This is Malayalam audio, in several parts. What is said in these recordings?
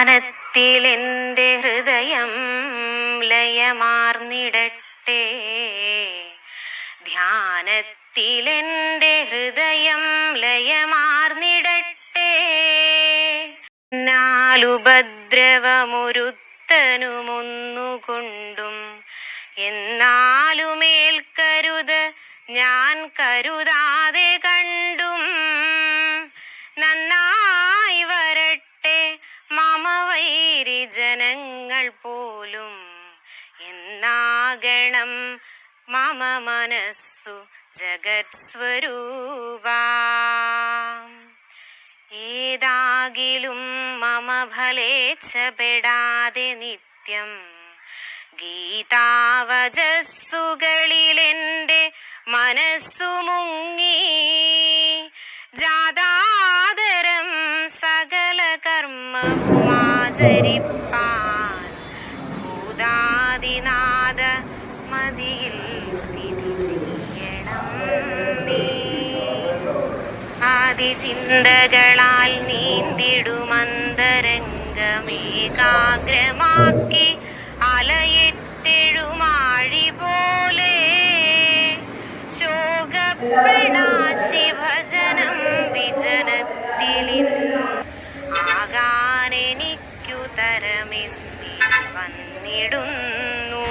ധ്യാനത്തിലെൻ്റെ ഹൃദയം ലയമാർന്നിടട്ടെ, ധ്യാനത്തിലെൻ്റെ ഹൃദയം ലയമാർന്നിടട്ടെ. എന്നാലുപദ്രവമൊരുത്തനുമൊന്നുകൊണ്ടും എന്നാലുമേൽക്കരുത് ഞാൻ കരുതാതെ കണ്ടും, നന്നായി വരട്ടെ മമ വൈരി ജനങ്ങൾ പോലും എന്നാകണം മമ മനസ്സു ജഗത്സ്വരൂപാ. ഏതാകിലും മമ ഫലേച്ഛപ്പെടാതെ നിത്യം ഗീതാവചസ്സുകളിലെൻ്റെ മനസ്സു മുങ്ങി, ജാതാദരം സകല കർമ്മവുമാചരിപ്പാൻ ഭൂതാദിനാഥ മതിയിൽ സ്ഥിതി ചെയ്യണം നീ. ആദിചിന്തകളാൽ നീന്തിടുമന്തരംഗമേകാഗ്രമാക്കി അലയെട്ടെഴുമാഴി പോലെ ശോകപ്രണാശി ഭജനം വിജനത്തിലിന്നും ആകാനെനിക്കു തരമെന്നി വന്നിടുന്നു.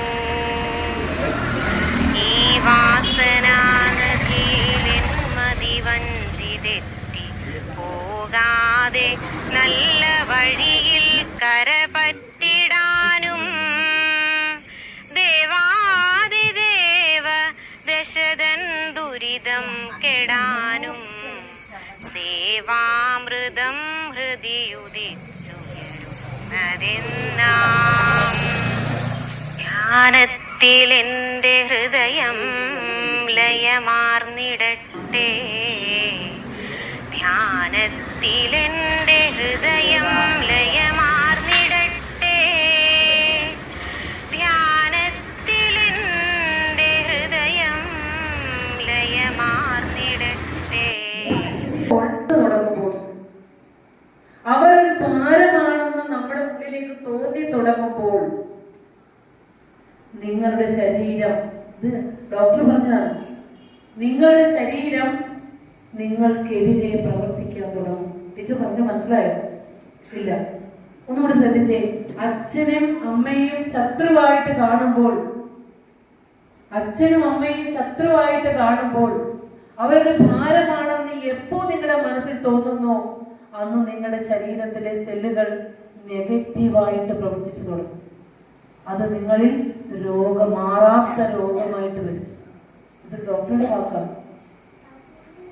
ഈ വാസനാനദിയിലെൻ മതി വഞ്ചിതെറ്റി പോകാതെ നല്ല വഴിയിൽ കരപറ്റിടാനും, ദേവാദിദേവ ദശതൻ ദുരിതം കെടാനും സേവാമൃതം ഹൃദിയുദിച്ചുയരുന്നതെന്നാം. ധ്യാനത്തിലെൻ്റെ ഹൃദയം ലയമാർന്നിടട്ടെ, ധ്യാനത്തിലെൻ്റെ ഹൃദയം ലയമാർന്നിടട്ടെ, ധ്യാനത്തിലെൻ്റെ ഹൃദയം ലയമാർന്നിടട്ടെ. അവർ ഒരു ഭാരമാണെന്ന് നമ്മുടെ ഉള്ളിലേക്ക് തോന്നി തുടങ്ങുമ്പോൾ നിങ്ങളുടെ ശരീരം, ഇത് ഡോക്ടർ പറഞ്ഞതാണ്, നിങ്ങളുടെ ശരീരം നിങ്ങൾക്കെതിരെ പ്രവർത്തിക്കാൻ തുടങ്ങും. ടീച്ചർ പറഞ്ഞു മനസ്സിലായോ? ഇല്ല, ഒന്നുകൂടി ശ്രദ്ധിച്ചേ. അച്ഛനും അമ്മയും ശത്രുവായിട്ട് കാണുമ്പോൾ, അച്ഛനും അമ്മയും ശത്രുവായിട്ട് കാണുമ്പോൾ അവരുടെ ഭാരമാണെന്ന് എപ്പോ നിങ്ങളുടെ മനസ്സിൽ തോന്നുന്നോ അന്ന് നിങ്ങളുടെ ശരീരത്തിലെ സെല്ലുകൾ നെഗറ്റീവായിട്ട് പ്രവർത്തിച്ചു തുടങ്ങും. അത് നിങ്ങളിൽ മാറാത്ത രോഗമായിട്ട് വരും. ഇത് ഡോക്ടറുടെ വാക്കാണ്.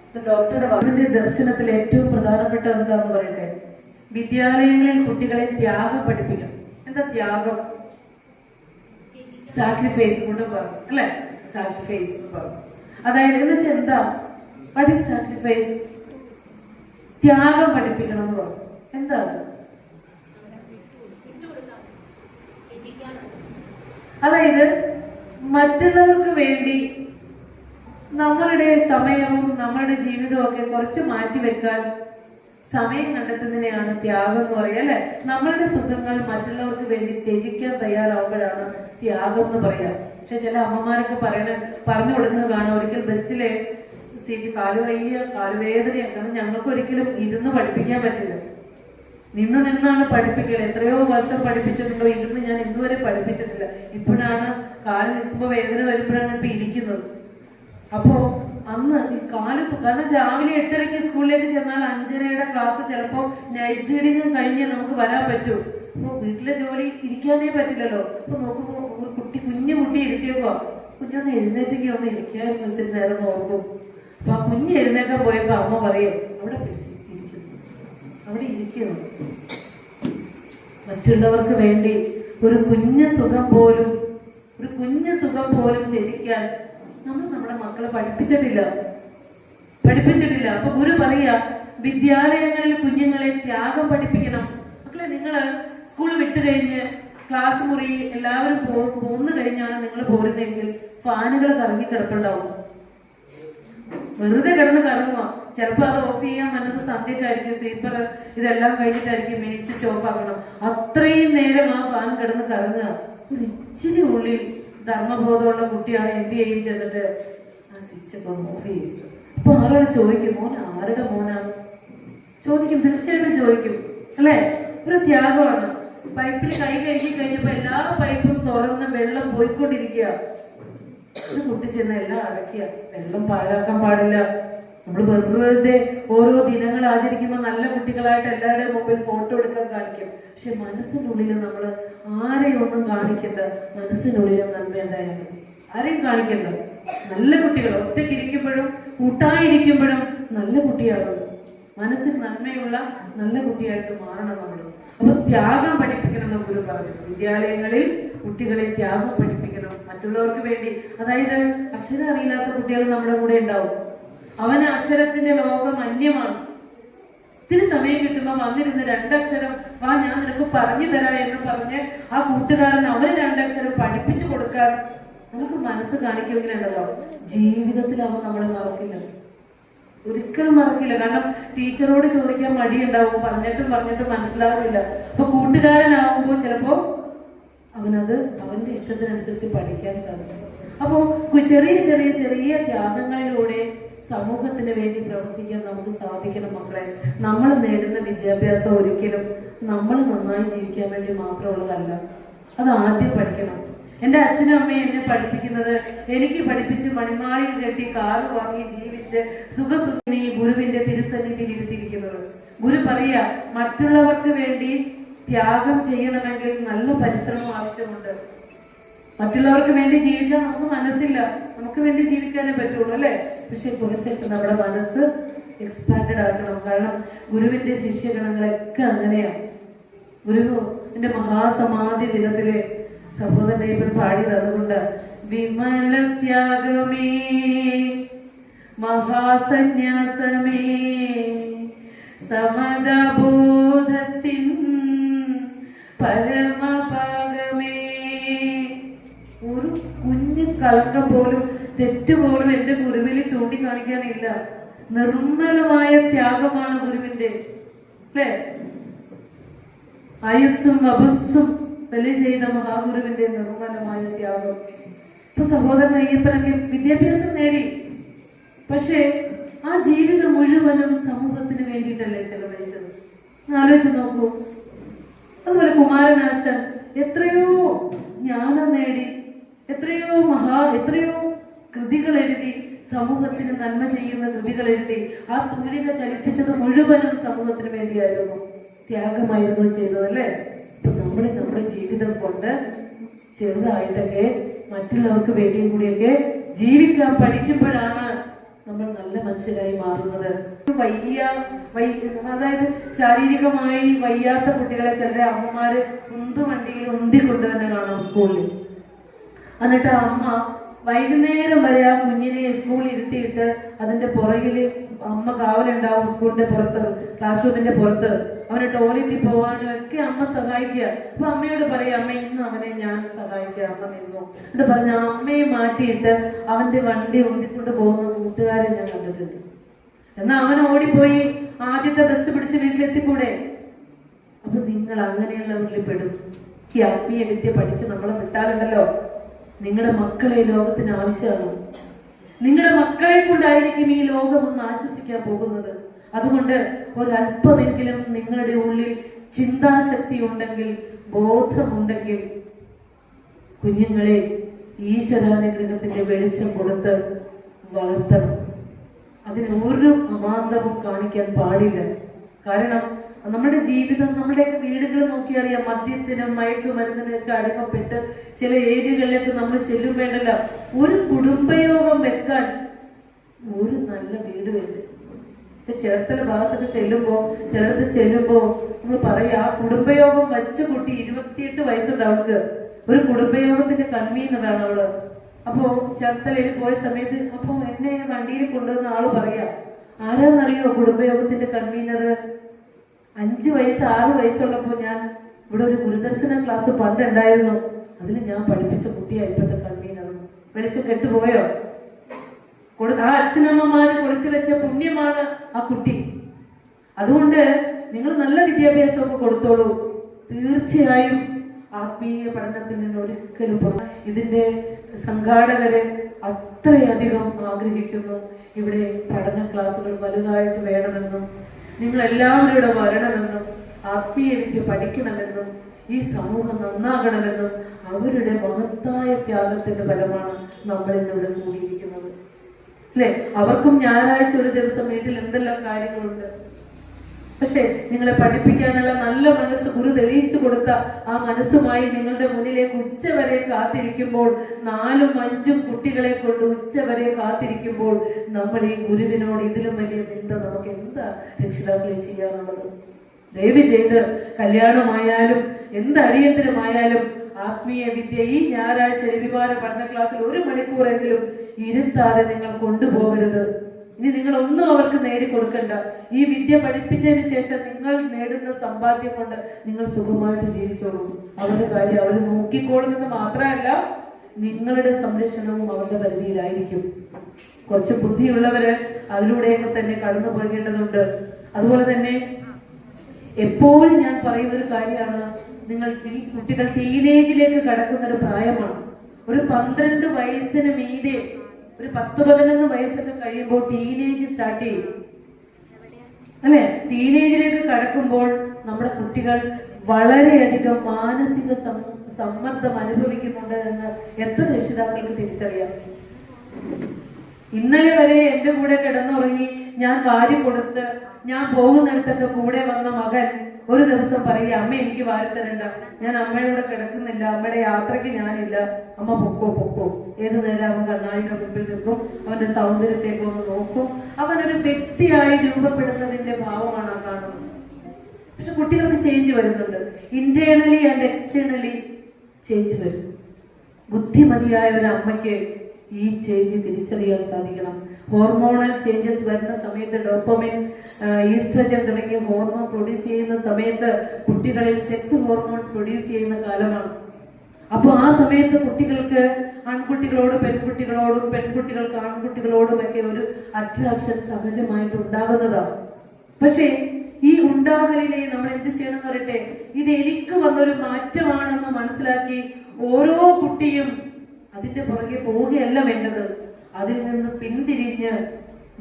ഇത് ഡോക്ടറുടെ വാക്കിന്റെ ദർശനത്തിൽ ഏറ്റവും പ്രധാനപ്പെട്ട എന്താന്ന് പറയട്ടെ, വിദ്യാലയങ്ങളിൽ കുട്ടികളെ ത്യാഗം പഠിപ്പിക്കണം. എന്താ ത്യാഗം? സാക്രിഫൈസ് കൊണ്ട് പറഞ്ഞു അല്ലെ, സാക്രിഫൈസ് പറഞ്ഞു. അതായത് എന്ന് വെച്ചാൽ എന്താ, വാട്ട് ഈസ് സാക്രിഫൈസ്? ത്യാഗം പഠിപ്പിക്കണം എന്ന് പറഞ്ഞു. എന്താ? അതായത് മറ്റുള്ളവർക്ക് വേണ്ടി നമ്മളുടെ സമയവും നമ്മളുടെ ജീവിതവും ഒക്കെ കുറച്ച് മാറ്റിവെക്കാൻ സമയം കണ്ടെത്തുന്നതിനെയാണ് ത്യാഗം എന്ന് പറയുക അല്ലെ. നമ്മളുടെ സുഖങ്ങൾ മറ്റുള്ളവർക്ക് വേണ്ടി ത്യജിക്കാൻ തയ്യാറാവുമ്പോഴാണ് ത്യാഗം എന്ന് പറയുക. പക്ഷെ ചില അമ്മമാരൊക്കെ പറഞ്ഞു കൊടുക്കുന്നത് കാണാം, ഒരിക്കൽ ബസ്സിലെ സീറ്റ് കാലുവേദനയാണ്. കാരണം ഞങ്ങൾക്ക് ഒരിക്കലും ഇരുന്ന് പഠിപ്പിക്കാൻ പറ്റില്ല, നിന്നാണ് പഠിപ്പിക്കൽ. എത്രയോ വർഷം പഠിപ്പിച്ചിട്ടുണ്ടോ, ഇരുന്ന് ഞാൻ ഇന്നുവരെ പഠിപ്പിച്ചിട്ടില്ല. ഇപ്പോഴാണ് കാല് നിൽക്കുമ്പോൾ വേദന വരുമ്പോഴാണ് ഇപ്പൊ ഇരിക്കുന്നത്. അപ്പോ അന്ന് ഈ കാരണം രാവിലെ 8:30 സ്കൂളിലേക്ക് ചെന്നാൽ 5:30 ക്ലാസ്, ചിലപ്പോൾ നൈറ്റ് റീഡിങ് കഴിഞ്ഞേ നമുക്ക് വരാൻ പറ്റൂ. അപ്പൊ വീട്ടിലെ ജോലി ഇരിക്കാനേ പറ്റില്ലല്ലോ. അപ്പൊ നോക്കുമ്പോ കുഞ്ഞു കുട്ടി ഇരുത്തിയപ്പോ കുഞ്ഞൊന്ന് എഴുന്നേറ്റെങ്കിൽ ഒന്ന് ഇരിക്കാനും ഇത്തിരി നേരം നോക്കും. അപ്പൊ ആ കുഞ്ഞ് എഴുന്നേക്കാൻ പോയപ്പോ അമ്മ പറയും, അവിടെ അവിടെ ഇരിക്കുന്നു. മറ്റുള്ളവർക്ക് വേണ്ടി ഒരു കുഞ്ഞു സുഖം പോലും ത്യജിക്കാൻ നമ്മൾ നമ്മുടെ മക്കളെ പഠിപ്പിച്ചിട്ടില്ല. അപ്പൊ ഗുരു പറയാ, വിദ്യാലയങ്ങളിൽ കുഞ്ഞുങ്ങളെ ത്യാഗം പഠിപ്പിക്കണം. മക്കളെ, നിങ്ങള് സ്കൂൾ വിട്ടു കഴിഞ്ഞ് ക്ലാസ് മുറി എല്ലാവരും പോന്നു കഴിഞ്ഞാണ് നിങ്ങൾ പോരുന്നതെങ്കിൽ ഫാനുകൾ കറങ്ങി കിടപ്പുണ്ടാവും. വെറുതെ കിടന്ന് കറങ്ങുക. ചിലപ്പോൾ അത് ഓഫ് ചെയ്യാൻ വന്നത് സന്ധ്യക്കായിരിക്കും, സ്വീപ്പർ ഇതെല്ലാം കഴിഞ്ഞിട്ടായിരിക്കും മെയിൻ സ്വിച്ച് ഓഫ് ആക്കണം. അത്രയും നേരം ആ ഫാൻ കിടന്ന് കറങ്ങുക. ഒരു ഇച്ചിരി ഉള്ളിൽ ധർമ്മബോധമുള്ള കുട്ടിയാണ് എന്ത് ചെയ്യും, ചെന്നിട്ട് ആ സ്വിച്ച് ഒക്കെ ഓഫ് ചെയ്യും. അപ്പൊ ആരോട് ചോദിക്കും, മോൻ ആരുടെ മോനാണ് ചോദിക്കും, തീർച്ചയായിട്ടും ചോദിക്കും അല്ലേ? ഒരു ത്യാഗമാണ്. പൈപ്പിൽ കൈ കഴുകി കഴിഞ്ഞപ്പോ എല്ലാ പൈപ്പും തുറന്ന് വെള്ളം പോയിക്കൊണ്ടിരിക്കുക. ഒരു കുട്ടി ചെന്ന് എല്ലാം അടയ്ക്കുക. വെള്ളം പാഴാക്കാൻ പാടില്ല. നമ്മൾ വെറുതെ ഓരോ ദിനങ്ങൾ ആചരിക്കുമ്പോൾ നല്ല കുട്ടികളായിട്ട് എല്ലാവരുടെയും മുമ്പിൽ ഫോട്ടോ എടുക്കാൻ കാണിക്കും. പക്ഷെ മനസ്സിനുള്ളിൽ നമ്മൾ ആരെയും ഒന്നും കാണിക്കണ്ട. മനസ്സിനുള്ളിലും നന്മയുണ്ടായിരുന്നു ആരെയും കാണിക്കണ്ട. നല്ല കുട്ടികൾ ഒറ്റയ്ക്കിരിക്കുമ്പോഴും കൂട്ടായിരിക്കുമ്പോഴും നല്ല കുട്ടിയാകും. മനസ്സിൽ നന്മയുള്ള നല്ല കുട്ടിയായിട്ട് മാറണം നമ്മൾ. അപ്പൊ ത്യാഗം പഠിപ്പിക്കണം എന്ന് ഗുരു പറഞ്ഞു. വിദ്യാലയങ്ങളിൽ കുട്ടികളെ ത്യാഗം പഠിപ്പിക്കണം മറ്റുള്ളവർക്ക് വേണ്ടി. അതായത് അക്ഷരം അറിയില്ലാത്ത കുട്ടികൾ നമ്മുടെ കൂടെ ഉണ്ടാവും. അവന് അക്ഷരത്തിന്റെ ലോകം അന്യമാണ്. ഇത്തിരി സമയം കിട്ടുമ്പോൾ വന്നിരുന്ന് രണ്ടക്ഷരം വാ ഞാൻ നിനക്ക് പറഞ്ഞു തരാം എന്ന് പറഞ്ഞ് ആ കൂട്ടുകാരൻ അവന് രണ്ടക്ഷരം പഠിപ്പിച്ചു കൊടുക്കാൻ നമുക്ക് മനസ്സ് കാണിക്കുമെങ്കിലുണ്ടല്ലോ, ജീവിതത്തിൽ അവൻ നമ്മളെ മറക്കില്ല, ഒരിക്കലും മറക്കില്ല. കാരണം ടീച്ചറോട് ചോദിക്കാൻ മടിയുണ്ടാവും, പറഞ്ഞിട്ടും മനസ്സിലാവുന്നില്ല. അപ്പൊ കൂട്ടുകാരനാവുമ്പോൾ ചിലപ്പോ അവനത് അവന്റെ ഇഷ്ടത്തിനനുസരിച്ച് പഠിക്കാൻ സാധിക്കും. അപ്പോ ചെറിയ ചെറിയ ചെറിയ ത്യാഗങ്ങളിലൂടെ സമൂഹത്തിന് വേണ്ടി പ്രവർത്തിക്കാൻ നമുക്ക് സാധിക്കണം മക്കളെ. നമ്മൾ നേടുന്ന വിദ്യാഭ്യാസം ഒരിക്കലും നമ്മൾ നന്നായി ജീവിക്കാൻ വേണ്ടി മാത്രമുള്ളതല്ല. അത് ആദ്യം പഠിക്കണം. എൻ്റെ അച്ഛനും അമ്മയും എന്നെ പഠിപ്പിക്കുന്നത്, എനിക്ക് പഠിപ്പിച്ച് മണിമാളിയിൽ കെട്ടി കാറ് വാങ്ങി ജീവിച്ച് സുഖസുഖിനി ഗുരുവിന്റെ തിരുസന്നിധിയിൽ ഇരുത്തിയിരിക്കുന്നത്. ഗുരു പറയാ, മറ്റുള്ളവർക്ക് വേണ്ടി ത്യാഗം ചെയ്യണമെങ്കിൽ നല്ല പരിശ്രമം ആവശ്യമുണ്ട്. മറ്റുള്ളവർക്ക് വേണ്ടി ജീവിക്കാൻ നമുക്ക് മനസ്സില്ല, നമുക്ക് വേണ്ടി ജീവിക്കാനേ പറ്റുള്ളൂ അല്ലെ? പക്ഷെ കുറച്ചൊക്കെ നമ്മുടെ മനസ്സ് എക്സ്പാൻഡഡ് ആക്കണം. കാരണം ഗുരുവിന്റെ ശിഷ്യഗണങ്ങളൊക്കെ അങ്ങനെയാണ്. ഗുരുവിന്റെ മഹാസമാധി ദിനത്തിലെ സഹോദരനെ ഇപ്പം പാടിയത് അതുകൊണ്ട്, വിമല ത്യാഗമേ മഹാസന്യാസമേ സമതബോധത്തിൻ പരമഭാഗമേ. ഒരു കുഞ്ഞു കളങ്കം പോലും തെറ്റുപോലും എന്റെ ഗുരുവിൽ ചൂണ്ടിക്കാണിക്കാനില്ല. നിർമ്മലമായ ത്യാഗമാണ് ഗുരുവിന്റെ അല്ലേ? ആയുസ്സും വപസ്സും ബലി ചെയ്ത മഹാഗുരുവിന്റെ നിർമ്മലമായ ത്യാഗം. ഇപ്പൊ സഹോദരൻ അയ്യപ്പനൊക്കെ വിദ്യാഭ്യാസം നേടി, പക്ഷെ ആ ജീവിതം മുഴുവനും സമൂഹത്തിന് വേണ്ടിയിട്ടല്ലേ ചെലവഴിച്ചത്. ആലോചിച്ച് നോക്കൂ. അതുപോലെ കുമാരനാശാൻ എത്രയോ ജ്ഞാനം നേടി, എത്രയോ കൃതികൾ എഴുതി, സമൂഹത്തിന് നന്മ ചെയ്യുന്ന കൃതികൾ എഴുതി. ആ തൂലിക ചലിപ്പിച്ചത് മുഴുവനും സമൂഹത്തിന് വേണ്ടിയായിരുന്നു, ത്യാഗമായിരുന്നു ചെയ്തത് അല്ലേ? അപ്പൊ നമ്മുടെ ജീവിതം കൊണ്ട് ചെറുതായിട്ടൊക്കെ മറ്റുള്ളവർക്ക് വേണ്ടിയും കൂടിയൊക്കെ ജീവിക്കാൻ പഠിക്കുമ്പോഴാണ് നമ്മൾ നല്ല മനുഷ്യരായി മാറുന്നത്. അതായത് ശാരീരികമായി വയ്യാത്ത കുട്ടികളെ ചില അമ്മമാര് ഉന്തുവണ്ടിയിൽ ഉന്തിക്കൊണ്ടുതന്നെ കാണാം സ്കൂളിൽ. എന്നിട്ട് ആ അമ്മ വൈകുന്നേരം വരെ ആ കുഞ്ഞിനെ സ്കൂളിൽ ഇരുത്തിയിട്ട് അതിന്റെ പുറകില് അമ്മ കാവലുണ്ടാവും. സ്കൂളിന്റെ പുറത്ത്, ക്ലാസ് റൂമിന്റെ പുറത്ത്. അവന് ടോയ്ലറ്റിൽ പോകാനും ഒക്കെ അമ്മ സഹായിക്കുക. അപ്പൊ അമ്മയോട് പറയാം, അമ്മ ഇന്നും അവനെ ഞാൻ സഹായിക്കുക, അമ്മ നിന്നു എന്നിട്ട് പറഞ്ഞ അമ്മയെ മാറ്റിയിട്ട് അവന്റെ വണ്ടി ഉന്തിക്കൊണ്ട് പോകുന്ന കൂട്ടുകാരെ ഞാൻ കണ്ടിട്ടുണ്ട്. എന്നാ അവൻ ഓടിപ്പോയി ആദ്യത്തെ ബസ് പിടിച്ച് വീട്ടിലെത്തിക്കൂടെ? അപ്പൊ നിങ്ങൾ അങ്ങനെയുള്ളവരിൽ പെടും. ഈ ആത്മീയ വിദ്യ പഠിച്ച് നമ്മളെ വിട്ടാലുണ്ടല്ലോ, നിങ്ങളുടെ മക്കളെ ലോകത്തിന് ആവശ്യമാണ്. നിങ്ങളുടെ മക്കളെ കൊണ്ടായിരിക്കും ഈ ലോകം ഒന്ന് ആശ്വസിക്കാൻ പോകുന്നത്. അതുകൊണ്ട് ഒരല്പമെങ്കിലും നിങ്ങളുടെ ഉള്ളിൽ ചിന്താശക്തി ഉണ്ടെങ്കിൽ, ബോധമുണ്ടെങ്കിൽ, കുഞ്ഞുങ്ങളെ ഈശ്വരാനുഗ്രഹത്തിന്റെ വെളിച്ചം കൊടുത്ത് വളർത്തണം. അതിന് ഒരു അമാന്തവും കാണിക്കാൻ പാടില്ല. കാരണം നമ്മുടെ ജീവിതം, നമ്മുടെയൊക്കെ വീടുകൾ നോക്കിയറിയാം, മദ്യത്തിനും മയക്കുമരുന്നിനും ഒക്കെ അടിമപ്പെട്ട് ചില ഏരിയകളിലേക്ക് നമ്മൾ ചെല്ലുമ്പോഴല്ല, ഒരു കുടുംബയോഗം വെക്കാൻ ഒരു നല്ല വീട് വേണ്ട. ചേർത്തല ഭാഗത്തൊക്കെ ചിലടത്ത് ചെല്ലുമ്പോ നമ്മൾ പറയാ, ആ കുടുംബയോഗം വെച്ച കുട്ടി 28 വയസ്സുണ്ട് അവൾക്ക്. ഒരു കുടുംബയോഗത്തിന്റെ കൺവീനറാണ് അവള്. അപ്പോ ചേർത്തലയിൽ പോയ സമയത്ത് അപ്പൊ എന്നെ വണ്ടിയിൽ കൊണ്ടുവന്ന ആള് പറയാ, ആരാന്നറിയോ കുടുംബയോഗത്തിന്റെ കൺവീനർ? 5 വയസ്സ് 6 വയസ്സുള്ളപ്പോ ഞാൻ ഇവിടെ ഒരു ഗുരുദർശന ക്ലാസ് പണ്ടുണ്ടായിരുന്നു, അതിൽ ഞാൻ പഠിപ്പിച്ച കുട്ടിയാ ഇപ്പോഴത്തെ കൺവീനർ. വെളിച്ചം കെട്ടുപോയോ? ആ അച്ഛനമ്മമാര് കൊടുത്തു വെച്ച പുണ്യമാണ് ആ കുട്ടി. അതുകൊണ്ട് നിങ്ങൾ നല്ല വിദ്യാഭ്യാസമൊക്കെ കൊടുത്തോളൂ. തീർച്ചയായും ആത്മീയ പഠനത്തിൽ നിന്ന് ഒരിക്കലും ഇതിന്റെ സംഘാടകര് അത്രയധികം ആഗ്രഹിക്കുന്നു ഇവിടെ പഠന ക്ലാസ്സുകൾ വലുതായിട്ട് വേണമെന്നും നിങ്ങൾ എല്ലാവരും ഇവിടെ വരണമെന്നും ആത്മീയ വിദ്യ പഠിക്കണമെന്നും ഈ സമൂഹം നന്നാകണമെന്നും അവരുടെ മഹത്തായ ത്യാഗത്തിന്റെ ഫലമാണ് നമ്മൾ ഇന്നിവിടെ കൂടിയിരിക്കുന്നത്, അല്ലെ? അവർക്കും ഞായറാഴ്ച ഒരു ദിവസം വീട്ടിൽ എന്തെല്ലാം കാര്യങ്ങളുണ്ട്. പക്ഷെ നിങ്ങളെ പഠിപ്പിക്കാനുള്ള നല്ല മനസ്സ് ഗുരു തെളിയിച്ചു കൊടുത്ത ആ മനസ്സുമായി നിങ്ങളുടെ മുന്നിലേക്ക് ഉച്ചവരെ കാത്തിരിക്കുമ്പോൾ, 4ഉം 5ഉം കുട്ടികളെ കൊണ്ട് ഉച്ചവരെ കാത്തിരിക്കുമ്പോൾ നമ്മൾ ഈ ഗുരുവിനോട് ഇതിലും വലിയ നിന്ദ നമുക്ക് എന്താ രക്ഷിതാക്കളെ ചെയ്യാനുള്ളത്? ദയവ് ചെയ്ത് കല്യാണമായാലും എന്ത് അടിയന്തരമായാലും ആത്മീയ വിദ്യ ഈ ഞായറാഴ്ച രവിവാര പഠന ക്ലാസ്സിൽ 1 മണിക്കൂറെങ്കിലും ഇരുത്താതെ നിങ്ങൾ കൊണ്ടുപോകരുത്. ഇനി നിങ്ങൾ ഒന്നും അവർക്ക് നേടിക്കൊടുക്കണ്ട. ഈ വിദ്യ പഠിപ്പിച്ചതിന് ശേഷം നിങ്ങൾ നേടുന്ന സമ്പാദ്യം കൊണ്ട് നിങ്ങൾ സുഖമായിട്ട് ജീവിച്ചോളൂ. അവരുടെ കാര്യം അവർ നോക്കിക്കോളുമെന്ന് മാത്രമല്ല, നിങ്ങളുടെ സംരക്ഷണവും അവരുടെ പരിധിയിലായിരിക്കും. കുറച്ച് ബുദ്ധിയുള്ളവര് അതിലൂടെയൊക്കെ തന്നെ കടന്നു പോകേണ്ടതുണ്ട്. അതുപോലെ തന്നെ എപ്പോഴും ഞാൻ പറയുന്ന ഒരു കാര്യമാണ്, ഈ കുട്ടികൾ ടീനേജിലേക്ക് കടക്കുന്ന ഒരു പ്രായമാണ്. ഒരു 12 വയസ്സിന് മീതെ ഒരു 10-11 വയസ്സൊക്കെ കഴിയുമ്പോൾ ടീനേജ് സ്റ്റാർട്ട് ചെയ്യും, അല്ലെ? ടീനേജിലേക്ക് കടക്കുമ്പോൾ നമ്മുടെ കുട്ടികൾ വളരെയധികം മാനസിക സമ്മർദ്ദം അനുഭവിക്കുന്നുണ്ട് എന്ന് എത്ര രക്ഷിതാക്കൾക്ക് തിരിച്ചറിയാം? ഇന്നലെ വരെ എന്റെ കൂടെ കിടന്നുറങ്ങി ഞാൻ വാരി കൊടുത്ത് ഞാൻ പോകുന്നിടത്തൊക്കെ കൂടെ വന്ന മകൻ ഒരു ദിവസം പറയുക, അമ്മ എനിക്ക് വാരി തരണ്ട, ഞാൻ അമ്മയോടെ കിടക്കുന്നില്ല, അമ്മയുടെ യാത്രയ്ക്ക് ഞാനില്ല, അമ്മ പൊക്കോ. ഏതു നേരം അവൻ കണ്ണാടിയുടെ മുമ്പിൽ നിൽക്കും, അവന്റെ സൗന്ദര്യത്തേക്ക് ഒന്ന് നോക്കും. അവനൊരു വ്യക്തിയായി രൂപപ്പെടുന്നതിന്റെ ഭാവമാണ് ആ കാണുന്നത്. പക്ഷെ കുട്ടികൾക്ക് ചേഞ്ച് വരുന്നുണ്ട്. ഇന്റേണലി ആൻഡ് എക്സ്റ്റേണലി ചേഞ്ച് വരും. ബുദ്ധിമതിയായ ഒരു അമ്മയ്ക്ക് ഈ ചേഞ്ച് തിരിച്ചറിയാൻ സാധിക്കണം. ഹോർമോണൽ ചേഞ്ചസ് വരുന്ന സമയത്ത് ഡോപ്പമിൻ, ഈസ്ട്രജൻ തുടങ്ങിയ ഹോർമോൺ പ്രൊഡ്യൂസ് ചെയ്യുന്ന സമയത്ത് കുട്ടികളിൽ സെക്സ് ഹോർമോൺസ് പ്രൊഡ്യൂസ് ചെയ്യുന്ന കാലമാണ്. അപ്പോൾ ആ സമയത്ത് കുട്ടികൾക്ക് ആൺകുട്ടികളോട് പെൺകുട്ടികളോടും പെൺകുട്ടികൾക്ക് ആൺകുട്ടികളോടും ഒക്കെ ഒരു അട്രാക്ഷൻ സഹജമായിട്ട് ഉണ്ടാകുന്നതാണ്. പക്ഷേ ഈ ഉണ്ടാകലിനെ നമ്മൾ എന്ത് ചെയ്യണമെന്ന് പറയട്ടെ, ഇത് എനിക്ക് വന്നൊരു മാറ്റമാണെന്ന് മനസ്സിലാക്കി ഓരോ കുട്ടിയും അതിന്റെ പുറകെ പോവുകയല്ല വേണ്ടത്. അതിൽ നിന്ന് പിന്തിരിഞ്ഞ്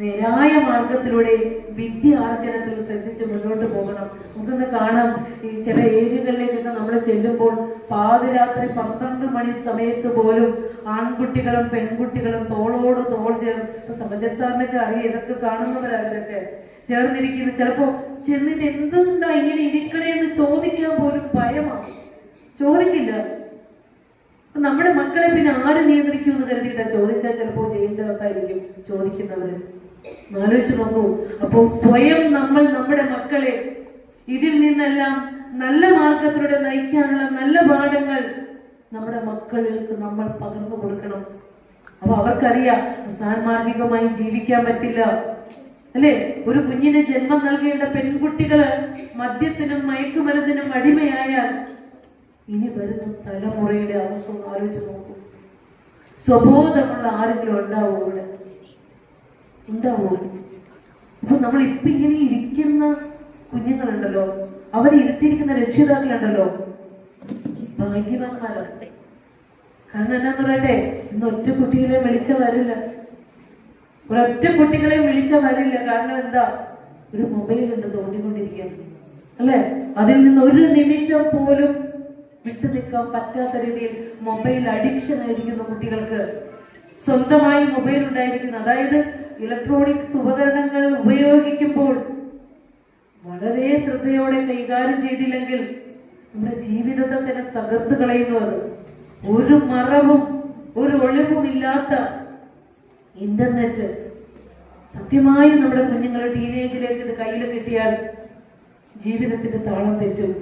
നേരായ മാർഗത്തിലൂടെ വിദ്യാർജനത്തിൽ ശ്രദ്ധിച്ച് മുന്നോട്ട് പോകണം. നമുക്കൊന്ന് കാണാം, ഈ ചില ഏരിയകളിലേക്കൊക്കെ നമ്മൾ ചെല്ലുമ്പോൾ പാതിരാത്രി 12 മണി സമയത്ത് പോലും ആൺകുട്ടികളും പെൺകുട്ടികളും തോളോട് തോൾ ചേർന്ന്, സബജൻ സാറിനൊക്കെ അറിയാം, ഇതൊക്കെ കാണുന്നവരവരൊക്കെ ചേർന്നിരിക്കുന്നു. ചിലപ്പോ ചെന്നിട്ട് എന്തുണ്ടാ ഇങ്ങനെ ഇരിക്കണേ എന്ന് ചോദിക്കാൻ പോലും ഭയമാണ്, ചോദിക്കില്ല. നമ്മുടെ മക്കളെ പിന്നെ ആര് നിയന്ത്രിക്കും എന്ന് കരുതിയിട്ടാ ചോദിച്ചാൽ ചിലപ്പോൾ ജയിലിനകത്തായിരിക്കും ചോദിക്കുന്നവര്. ആലോചിച്ച് നോക്കൂ. അപ്പോൾ സ്വയം നമ്മൾ നമ്മുടെ മക്കളെ ഇതിൽ നിന്നെല്ലാം നല്ല മാർഗത്തിലൂടെ നയിക്കാനുള്ള നല്ല പാഠങ്ങൾ നമ്മുടെ മക്കൾക്ക് നമ്മൾ പകർന്നു കൊടുക്കണം. അപ്പൊ അവർക്കറിയാം സാൻമാർഗികമായി ജീവിക്കാൻ പറ്റില്ല, അല്ലെ? ഒരു കുഞ്ഞിന് ജന്മം നൽകേണ്ട പെൺകുട്ടികള് മദ്യത്തിനും മയക്കുമരുന്നിനും അടിമയായാൽ ഇനി വരുന്ന തലമുറയുടെ അവസ്ഥ ഒന്ന് ആലോചിച്ച് നോക്കൂ. സ്വബോധമുള്ള ആരെങ്കിലും ഉണ്ടാവോ ഇവിടെ? ഉണ്ടാവോ? അപ്പൊ നമ്മൾ ഇപ്പൊ ഇങ്ങനെ ഇരിക്കുന്ന കുഞ്ഞുങ്ങളുണ്ടല്ലോ, അവരെ ഇരുത്തിയിരിക്കുന്ന രക്ഷിതാക്കളുണ്ടല്ലോ, ഭാഗ്യവാന്മാരാണ്. കാരണം എന്നാന്ന് പറയട്ടെ, ഇന്ന് ഒറ്റ കുട്ടികളെ വിളിച്ച വരില്ല, ഒരൊറ്റ കുട്ടികളെ വിളിച്ച വരില്ല. കാരണം എന്താ? ഒരു മൊബൈൽ ഉണ്ട്, തോണ്ടിക്കൊണ്ടിരിക്കുകയാണ്, അല്ലെ? അതിൽ നിന്ന് ഒരു നിമിഷം പോലും വിട്ടു നിൽക്കാൻ പറ്റാത്ത രീതിയിൽ മൊബൈൽ അഡിക്ഷൻ ആയിരിക്കുന്ന കുട്ടികൾക്ക്. സ്വന്തമായി മൊബൈൽ ഉണ്ടായിരിക്കുന്നു, അതായത് ഇലക്ട്രോണിക്സ് ഉപകരണങ്ങൾ ഉപയോഗിക്കുമ്പോൾ വളരെ ശ്രദ്ധയോടെ കൈകാര്യം ചെയ്തില്ലെങ്കിൽ നമ്മുടെ ജീവിതത്തെ തന്നെ തകർത്ത് കളയുന്നു. അത് ഒരു മറവും ഒരു ഒളിവുമില്ലാത്ത ഇന്റർനെറ്റ് സത്യമായി നമ്മുടെ കുഞ്ഞുങ്ങൾ ടീനേജിലേക്ക് ഇത് കയ്യിൽ കിട്ടിയാൽ ജീവിതത്തിന്റെ താളം തെറ്റും,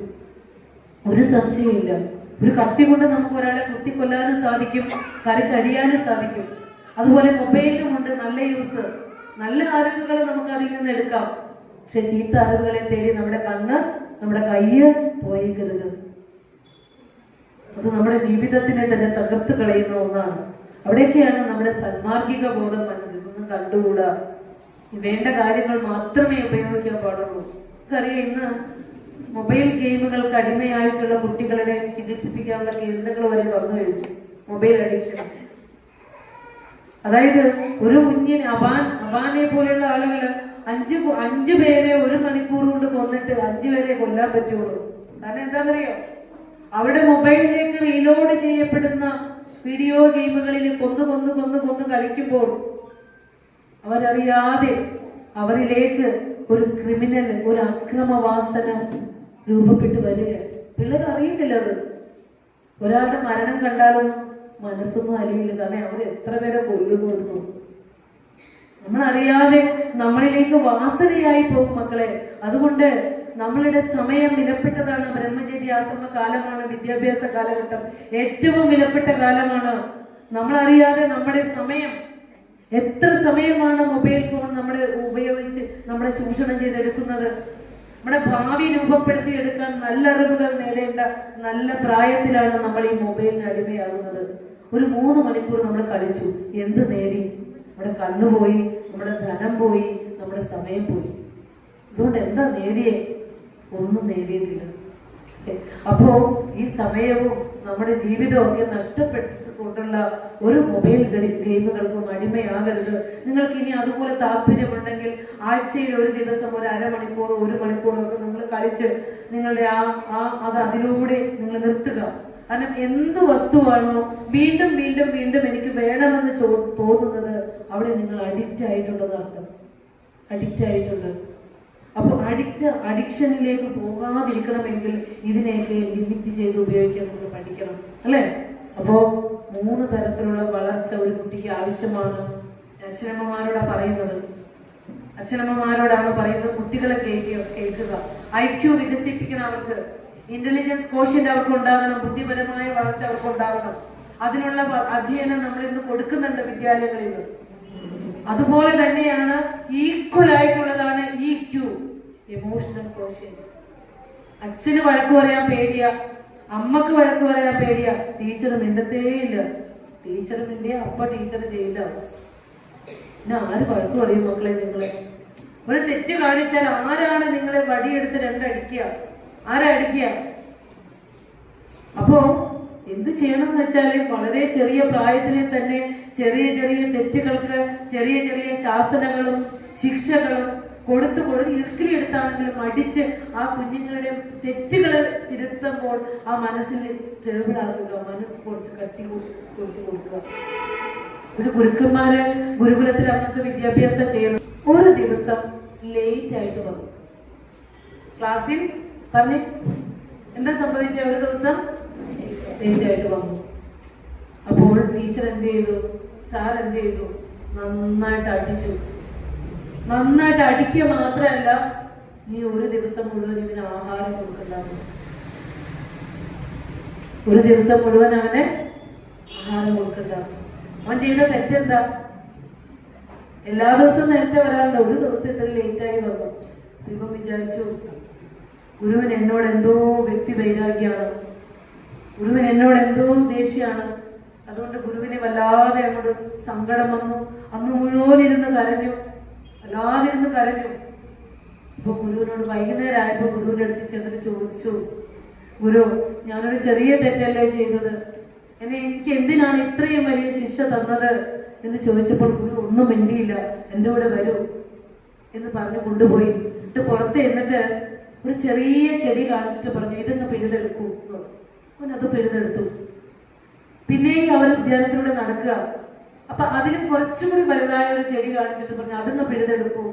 ഒരു സംശയമില്ല. ഒരു കത്തി കൊണ്ട് നമുക്ക് ഒരാളെ കുത്തിക്കൊല്ലാനും സാധിക്കും, കരിയാനും സാധിക്കും. അതുപോലെ മൊബൈലിലും ഉണ്ട് നല്ല യൂസ്, നല്ല അറിവുകൾ നമുക്ക് അതിൽ നിന്ന് എടുക്കാം. പക്ഷെ ചീത്ത അറിവുകളെ തേടി നമ്മുടെ കണ്ണ്, നമ്മുടെ കയ്യ് പോയേക്കരുത്. അത് നമ്മുടെ ജീവിതത്തിനെ തന്നെ തകർത്ത് കളയുന്ന ഒന്നാണ്. അവിടെയൊക്കെയാണ് നമ്മുടെ സന്മാർഗിക ബോധം വന്നത്. ഇതൊന്നും കണ്ടുകൂടാ, വേണ്ട കാര്യങ്ങൾ മാത്രമേ ഉപയോഗിക്കാൻ പാടുള്ളൂ. നമുക്കറിയാം, ഇന്ന് മൊബൈൽ ഗെയിമുകൾക്ക് അടിമയായിട്ടുള്ള കുട്ടികളുടെ ചികിത്സിപ്പിക്കാനുള്ള കേന്ദ്രങ്ങൾ വരെ തുറന്നു കഴിഞ്ഞു. മൊബൈൽ അഡിക്ഷൻ, അതായത് ഒരു കുഞ്ഞിന് അബാനെ പോലെയുള്ള ആളുകള് അഞ്ചു പേരെ 1 മണിക്കൂർ കൊണ്ട് കൊന്നിട്ട് 5 പേരെ കൊല്ലാൻ പറ്റുള്ളൂ. കാരണം എന്താണെന്നറിയോ, അവിടെ മൊബൈലിലേക്ക് റീലോഡ് ചെയ്യപ്പെടുന്ന വീഡിയോ ഗെയിമുകളിൽ കൊന്നു കളിക്കുമ്പോൾ അവരറിയാതെ അവരിലേക്ക് ഒരു ക്രിമിനൽ, ഒരു അക്രമവാസന രൂപപ്പെട്ടു വരിക. പിള്ളേർ അറിയുന്നില്ല അത്. ഒരാളുടെ മരണം കണ്ടാലൊന്നും മനസ്സൊന്നും അലിയില്ല. കാരണം അവർ എത്ര പേരെ കൊല്ലുന്നു ഒരു ദിവസം. നമ്മളറിയാതെ നമ്മളിലേക്ക് വാസനയായി പോകും മക്കളെ. അതുകൊണ്ട് നമ്മളുടെ സമയം വിലപ്പെട്ടതാണ്. ബ്രഹ്മചര്യാശ്രമ കാലമാണ്, വിദ്യാഭ്യാസ കാലഘട്ടം ഏറ്റവും വിലപ്പെട്ട കാലമാണ്. നമ്മളറിയാതെ നമ്മുടെ സമയം, എത്ര സമയമാണ് മൊബൈൽ ഫോൺ നമ്മളെ ഉപയോഗിച്ച് നമ്മളെ ചൂഷണം ചെയ്തെടുക്കുന്നത്. നമ്മുടെ ഭാവി രൂപപ്പെടുത്തി എടുക്കാൻ നല്ല അറിവുകൾ നേടേണ്ട നല്ല പ്രായത്തിലാണ് നമ്മൾ ഈ മൊബൈലിന് അടിമയാകുന്നത്. ഒരു 3 മണിക്കൂർ നമ്മൾ കളിച്ചു, എന്ത് നേടി? നമ്മുടെ കണ്ണുപോയി, നമ്മുടെ ധനം പോയി, നമ്മുടെ സമയം പോയി. അതുകൊണ്ട് എന്താ നേടിയേ? ഒന്നും നേടിയിട്ടില്ല. അപ്പോ ഈ സമയവും നമ്മുടെ ജീവിതവും ഒക്കെ നഷ്ടപ്പെട്ടുകൊണ്ടുള്ള ഒരു മൊബൈൽ ഗെയിമുകൾക്കും അടിമയാകരുത്. നിങ്ങൾക്ക് ഇനി അതുപോലെ താല്പര്യമുണ്ടെങ്കിൽ ആഴ്ചയിൽ ഒരു ദിവസം ഒരു അരമണിക്കൂറോ 1 മണിക്കൂറോ ഒക്കെ നിങ്ങൾ കളിച്ച് നിങ്ങളുടെ അത് അതിലൂടെ നിങ്ങൾ നിർത്തുക. കാരണം എന്ത് വസ്തുവാണോ വീണ്ടും വീണ്ടും വീണ്ടും എനിക്ക് വേണമെന്ന് തോന്നുന്നത്, അവിടെ നിങ്ങൾ അഡിക്റ്റ് ആയിട്ടുണ്ടെന്ന് അർത്ഥം. അഡിക്റ്റ് ആയിട്ടുണ്ട്. അപ്പൊ അഡിക്ഷനിലേക്ക് പോകാതിരിക്കണമെങ്കിൽ ഇതിനെയൊക്കെ ലിമിറ്റ് ചെയ്ത് ഉപയോഗിക്കാൻ നമ്മൾ പഠിക്കണം, അല്ലേ? അപ്പോ 3 തരത്തിലുള്ള വളർച്ച ഒരു കുട്ടിക്ക് ആവശ്യമാണ്. അച്ഛനമ്മമാരോടാണ് പറയുന്നത്. കുട്ടികളെ കേൾക്കുക. IQ വികസിപ്പിക്കണം അവർക്ക്. ഇന്റലിജൻസ് കോഷ്യന്റ് അവർക്ക് ഉണ്ടാകണം. ബുദ്ധിപരമായ വളർച്ച അവർക്ക് ഉണ്ടാകണം. അതിനുള്ള അധ്യയനം നമ്മൾ ഇന്ന് കൊടുക്കുന്നുണ്ട് വിദ്യാലയങ്ങളിൽ. അതുപോലെ തന്നെയാണ് ഈക്വൽ ആയിട്ടുള്ളതാണ് EQ, എമോഷണൽ കോഷ്യന്റ്. അച്ഛന് വഴക്ക് പറയാൻ പേടിയാ, അമ്മക്ക് വഴക്ക് പറയാൻ പേടിയാ, ടീച്ചർ മിണ്ടത്തേയില്ല. ടീച്ചർ മിണ്ടിയ അപ്പ ടീച്ചർ ജയിലാവും. പിന്നെ ആര് വഴക്ക് പറയും മക്കളെ? നിങ്ങളെ ഒരു തെറ്റ് കാണിച്ചാൽ ആരാണ് നിങ്ങളെ വടിയെടുത്ത് 2 അടിക്കുക? ആരാ അടിക്കുക? അപ്പോ എന്ത് ചെയ്യണം എന്ന് വെച്ചാല് വളരെ ചെറിയ പ്രായത്തിലെ തന്നെ ചെറിയ ചെറിയ തെറ്റുകൾക്ക് ചെറിയ ചെറിയ ശാസനകളും ശിക്ഷകളും കൊടുത്ത് ഇറുക്കിലെടുത്താണെങ്കിലും അടിച്ച് ആ കുഞ്ഞുങ്ങളുടെ തെറ്റുകളെ തിരുത്തുമ്പോൾ ആ മനസ്സിൽ സ്റ്റേബിൾ ആക്കുക, മനസ്സ് കുറച്ച് കട്ടി കൊടുത്തു കൊടുക്കുക. ഇത് ഗുരുക്കന്മാര് ഗുരുകുലത്തിൽ അങ്ങനത്തെ വിദ്യാഭ്യാസം ചെയ്യണം. ഒരു ദിവസം ലേറ്റ് ആയിട്ട് വന്നു ക്ലാസ്സിൽ. പറഞ്ഞ് എന്താ സംഭവിച്ച? ഒരു ദിവസം ലേറ്റ് ആയിട്ട് വന്നു. അപ്പോൾ ടീച്ചർ എന്ത് ചെയ്തു? സാർ എന്ത് ചെയ്തു? നന്നായിട്ട് അടിച്ചു. നന്നായിട്ട് അടിക്കുക മാത്രമല്ല, നീ ഒരു ദിവസം മുഴുവൻ ഇവന് ആഹാരം കൊടുക്കണ്ടാവും. ഒരു ദിവസം മുഴുവൻ അവന് ആഹാരം കൊടുക്കണ്ടാവും. അവൻ ചെയ്ത തെറ്റെന്താ? എല്ലാ ദിവസവും നേരത്തെ വരാറുണ്ട്, ഒരു ദിവസം ഇത്ര ലേറ്റായി വന്നു. ഇവൻ വിചാരിച്ചു, ഗുരുവൻ എന്നോട് എന്തോ വ്യക്തി വൈരാഗ്യമാണ്, ഗുരുവൻ എന്നോട് എന്തോ ദേഷ്യമാണ്. അതുകൊണ്ട് ഗുരുവിനെ വല്ലാതെ അങ്ങോട്ട് സങ്കടം വന്നു. അന്ന് മുഴുവൻ ഇരുന്ന് കരഞ്ഞു, വല്ലാതിരുന്ന് കരഞ്ഞു. അപ്പൊ ഗുരുവിനോട് വൈകുന്നേരം ആയപ്പോ ഗുരുവിന്റെ അടുത്ത് ചെന്നിട്ട് ചോദിച്ചു, ഗുരു, ഞാനൊരു ചെറിയ തെറ്റല്ലേ ചെയ്തത്, എനിക്ക് എന്തിനാണ് ഇത്രയും വലിയ ശിക്ഷ തന്നത് എന്ന് ചോദിച്ചപ്പോൾ ഗുരു ഒന്നും മിണ്ടിയില്ല. എൻ്റെ കൂടെ വരൂ എന്ന് പറഞ്ഞു കൊണ്ടുപോയി. എന്നിട്ട് പുറത്ത് എന്നിട്ട് ഒരു ചെറിയ ചെടി കാണിച്ചിട്ട് പറഞ്ഞു, ഇതൊന്ന് പിഴുതെടുക്കൂ. അവനത് പിഴുതെടുത്തു. പിന്നെയും അവർ ഉദ്യാനത്തിലൂടെ നടക്കുക. അപ്പൊ അതിലും കുറച്ചും കൂടി വലുതായ ഒരു ചെടി കാണിച്ചിട്ട് പറഞ്ഞു, അതൊന്ന് പിഴുതെടുക്കൂ.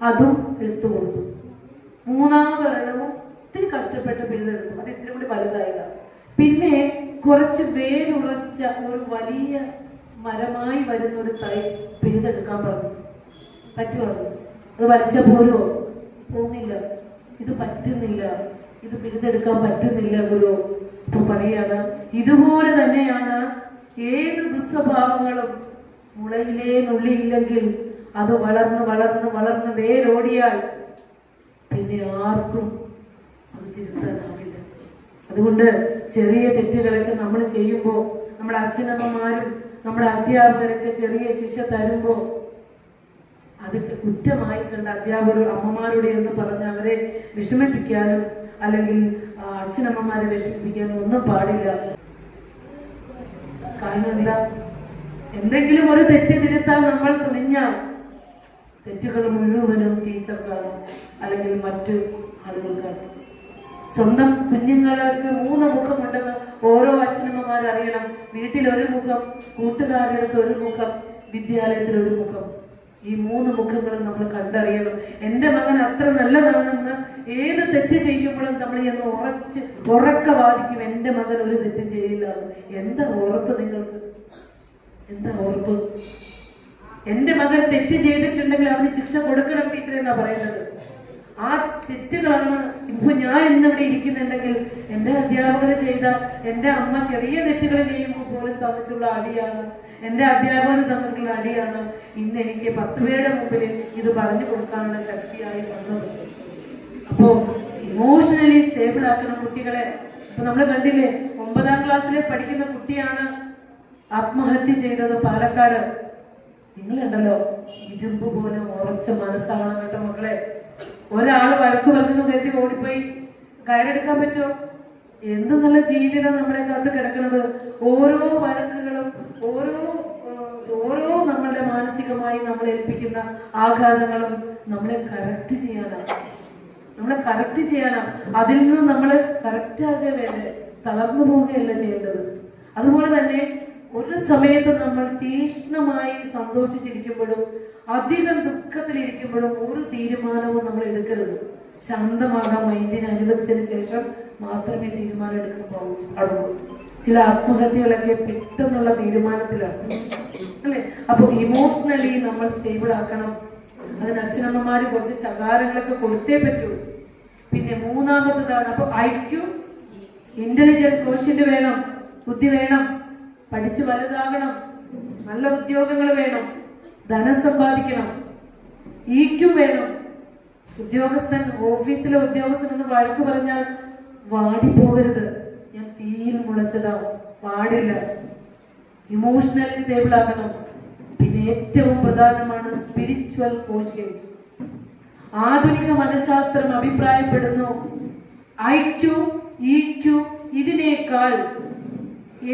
അതും എടുത്തു കൊടുത്തു. 3ാമതൊരെണ്ണവും ഇത്തിരി കഷ്ടപ്പെട്ട് പിഴുതെടുത്തു. അത് ഇത്തിരി കൂടി വലുതായില്ല. പിന്നെ കുറച്ച് വേരുറച്ച ഒരു വലിയ മരമായി വരുന്ന ഒരു തൈ പിഴുതെടുക്കാൻ പറഞ്ഞു. പറ്റുമോ? അത് വലിച്ച പോരോ? പോകുന്നില്ല. ഇത് പറ്റുന്നില്ല, ഇത് പിഴുതെടുക്കാൻ പറ്റുന്നില്ല ഗുരു. അപ്പൊ പറയാണ്, ഇതുപോലെ തന്നെയാണ് ഏത് ദുസ്വഭാവങ്ങളും മുളയിലേ നുള്ളിയില്ലെങ്കിൽ അത് വളർന്ന് വളർന്ന് വളർന്ന് വേരോടിയാൽ പിന്നെ ആർക്കും അത് തിരുത്താനാവില്ല. അതുകൊണ്ട് ചെറിയ തെറ്റുകളൊക്കെ നമ്മൾ ചെയ്യുമ്പോൾ നമ്മുടെ അച്ഛനമ്മമാരും നമ്മുടെ അധ്യാപകരൊക്കെ ചെറിയ ശിക്ഷ തരുമ്പോൾ അത് കുറ്റമായി കണ്ട അധ്യാപകർ അമ്മമാരുടെ എന്ന് പറഞ്ഞ് അവരെ വിഷമിപ്പിക്കാനും അല്ലെങ്കിൽ അച്ഛനമ്മമാരെ വിഷമിപ്പിക്കാനും ഒന്നും പാടില്ല. കാരണം എന്താ, എന്തെങ്കിലും ഒരു തെറ്റ് തിരുത്താൻ നമ്മൾ തുനിഞ്ഞാൽ തെറ്റുകൾ മുഴുവനും ടീച്ചർക്കാണ് അല്ലെങ്കിൽ മറ്റു ആളുകൾക്കാണ്. സ്വന്തം കുഞ്ഞുങ്ങൾക്ക് 3 മുഖമുണ്ടെന്ന് ഓരോ അച്ഛനമ്മമാർ അറിയണം. വീട്ടിൽ ഒരു മുഖം, കൂട്ടുകാരുടെ അടുത്ത് ഒരു മുഖം, വിദ്യാലയത്തിൽ ഒരു മുഖം. ഈ 3 മുഖങ്ങളും നമ്മൾ കണ്ടറിയണം. എൻ്റെ മകൻ അത്ര നല്ലതാണെന്ന് ഏത് തെറ്റ് ചെയ്യുമ്പോഴും നമ്മൾ എന്ന് ഉറക്ക വാദിക്കും, എൻ്റെ മകൻ ഒരു തെറ്റും ചെയ്യില്ല. എന്താ ഓർത്ത് നിങ്ങൾക്ക്? എന്താ ഓർത്തു? എൻ്റെ മകൻ തെറ്റ് ചെയ്തിട്ടുണ്ടെങ്കിൽ അവന് ശിക്ഷ കൊടുക്കണം ടീച്ചർ എന്നാ പറയുന്നത്. ആ തെറ്റുകളാണ് ഇപ്പൊ ഞാൻ ഇന്നിവിടെ ഇരിക്കുന്നുണ്ടെങ്കിൽ എൻ്റെ അധ്യാപകർ ചെയ്ത, എൻ്റെ അമ്മ ചെറിയ തെറ്റുകൾ ചെയ്യുമ്പോൾ പോലും തന്നിട്ടുള്ള അടിയാണ്, എൻ്റെ അധ്യാപകർ തന്നിട്ടുള്ള അടിയാണ് ഇന്ന് എനിക്ക് 10 പേരുടെ മുമ്പിൽ ഇത് പറഞ്ഞു കൊടുക്കാനുള്ള ശക്തിയായി വന്നത്. അപ്പോ ഇമോഷണലി സ്റ്റേബിൾ ആക്കണം കുട്ടികളെ. ഇപ്പൊ നമ്മൾ കണ്ടില്ലേ, 9ാം ക്ലാസ്സിൽ പഠിക്കുന്ന കുട്ടിയാണ് ആത്മഹത്യ ചെയ്തത് പാലക്കാട്. നിങ്ങളുണ്ടല്ലോ, ഇരുമ്പ് പോലെ ഉറച്ച മനസ്സാവണം കേട്ടോ മക്കളെ. ഒരാൾ വഴക്ക് പറഞ്ഞു കരുതി ഓടിപ്പോയി കയറെടുക്കാൻ പറ്റുമോ? എന്ത് നല്ല ജീവിതം നമ്മളെ കാത്ത് കിടക്കുന്നത്. ഓരോ വഴക്കുകളും ഓരോ നമ്മളുടെ മാനസികമായി നമ്മളെ ഏൽപ്പിക്കുന്ന ആഘാതങ്ങളും നമ്മളെ കറക്റ്റ് ചെയ്യാനാണ്. അതിൽ നിന്ന് നമ്മൾ കറക്റ്റ് ആകുക വേണ്ടേ, തളർന്നു പോവുകയല്ല ചെയ്യേണ്ടത്. അതുപോലെ തന്നെ ഒരു സമയത്ത് നമ്മൾ തീക്ഷ്ണമായി സന്തോഷിച്ചിരിക്കുമ്പോഴും അധികം ദുഃഖത്തിലിരിക്കുമ്പോഴും ഒരു തീരുമാനവും നമ്മൾ എടുക്കരുത്. ശാന്തമാകാൻ മൈൻഡിനെ അനുവദിച്ചതിന് ശേഷം മാത്രമേ തീരുമാനം എടുക്കാൻ പാടുള്ളൂ. ചില ആത്മഹത്യകളൊക്കെ പെട്ടെന്നുള്ള തീരുമാനത്തിലാണ് അല്ലെ. അപ്പൊ ഇമോഷണലി നമ്മൾ സ്റ്റേബിൾ ആക്കണം. അതിന് അച്ഛനമ്മമാര് കുറച്ച് ശകാരങ്ങളൊക്കെ കൊടുത്തേ പറ്റൂ. പിന്നെ 3ാമത്തേതാണ്, അപ്പൊ IQ ഇന്റലിജന്റ് കോഷ്യന്റ് വേണം, ബുദ്ധി വേണം, പഠിച്ചു വലുതാകണം, നല്ല ഉദ്യോഗങ്ങൾ വേണം, ധനം സമ്പാദിക്കണം, EQ വേണം. ഉദ്യോഗസ്ഥൻ, ഓഫീസിലെ ഉദ്യോഗസ്ഥൻ എന്ന് വഴക്ക് പറഞ്ഞാൽ വാടിപ്പോകരുത്. ഞാൻ തീയിൽ മുളച്ചതാ, പാടില്ല. ഇമോഷണലി സ്റ്റേബിൾ ആകണം. പിന്നെ ഏറ്റവും പ്രധാനമാണ് സ്പിരിച്വൽ കോഷ്യന്റ്. ആധുനിക മനഃശാസ്ത്രം അഭിപ്രായപ്പെടുന്നു IQ EQ ഇതിനേക്കാൾ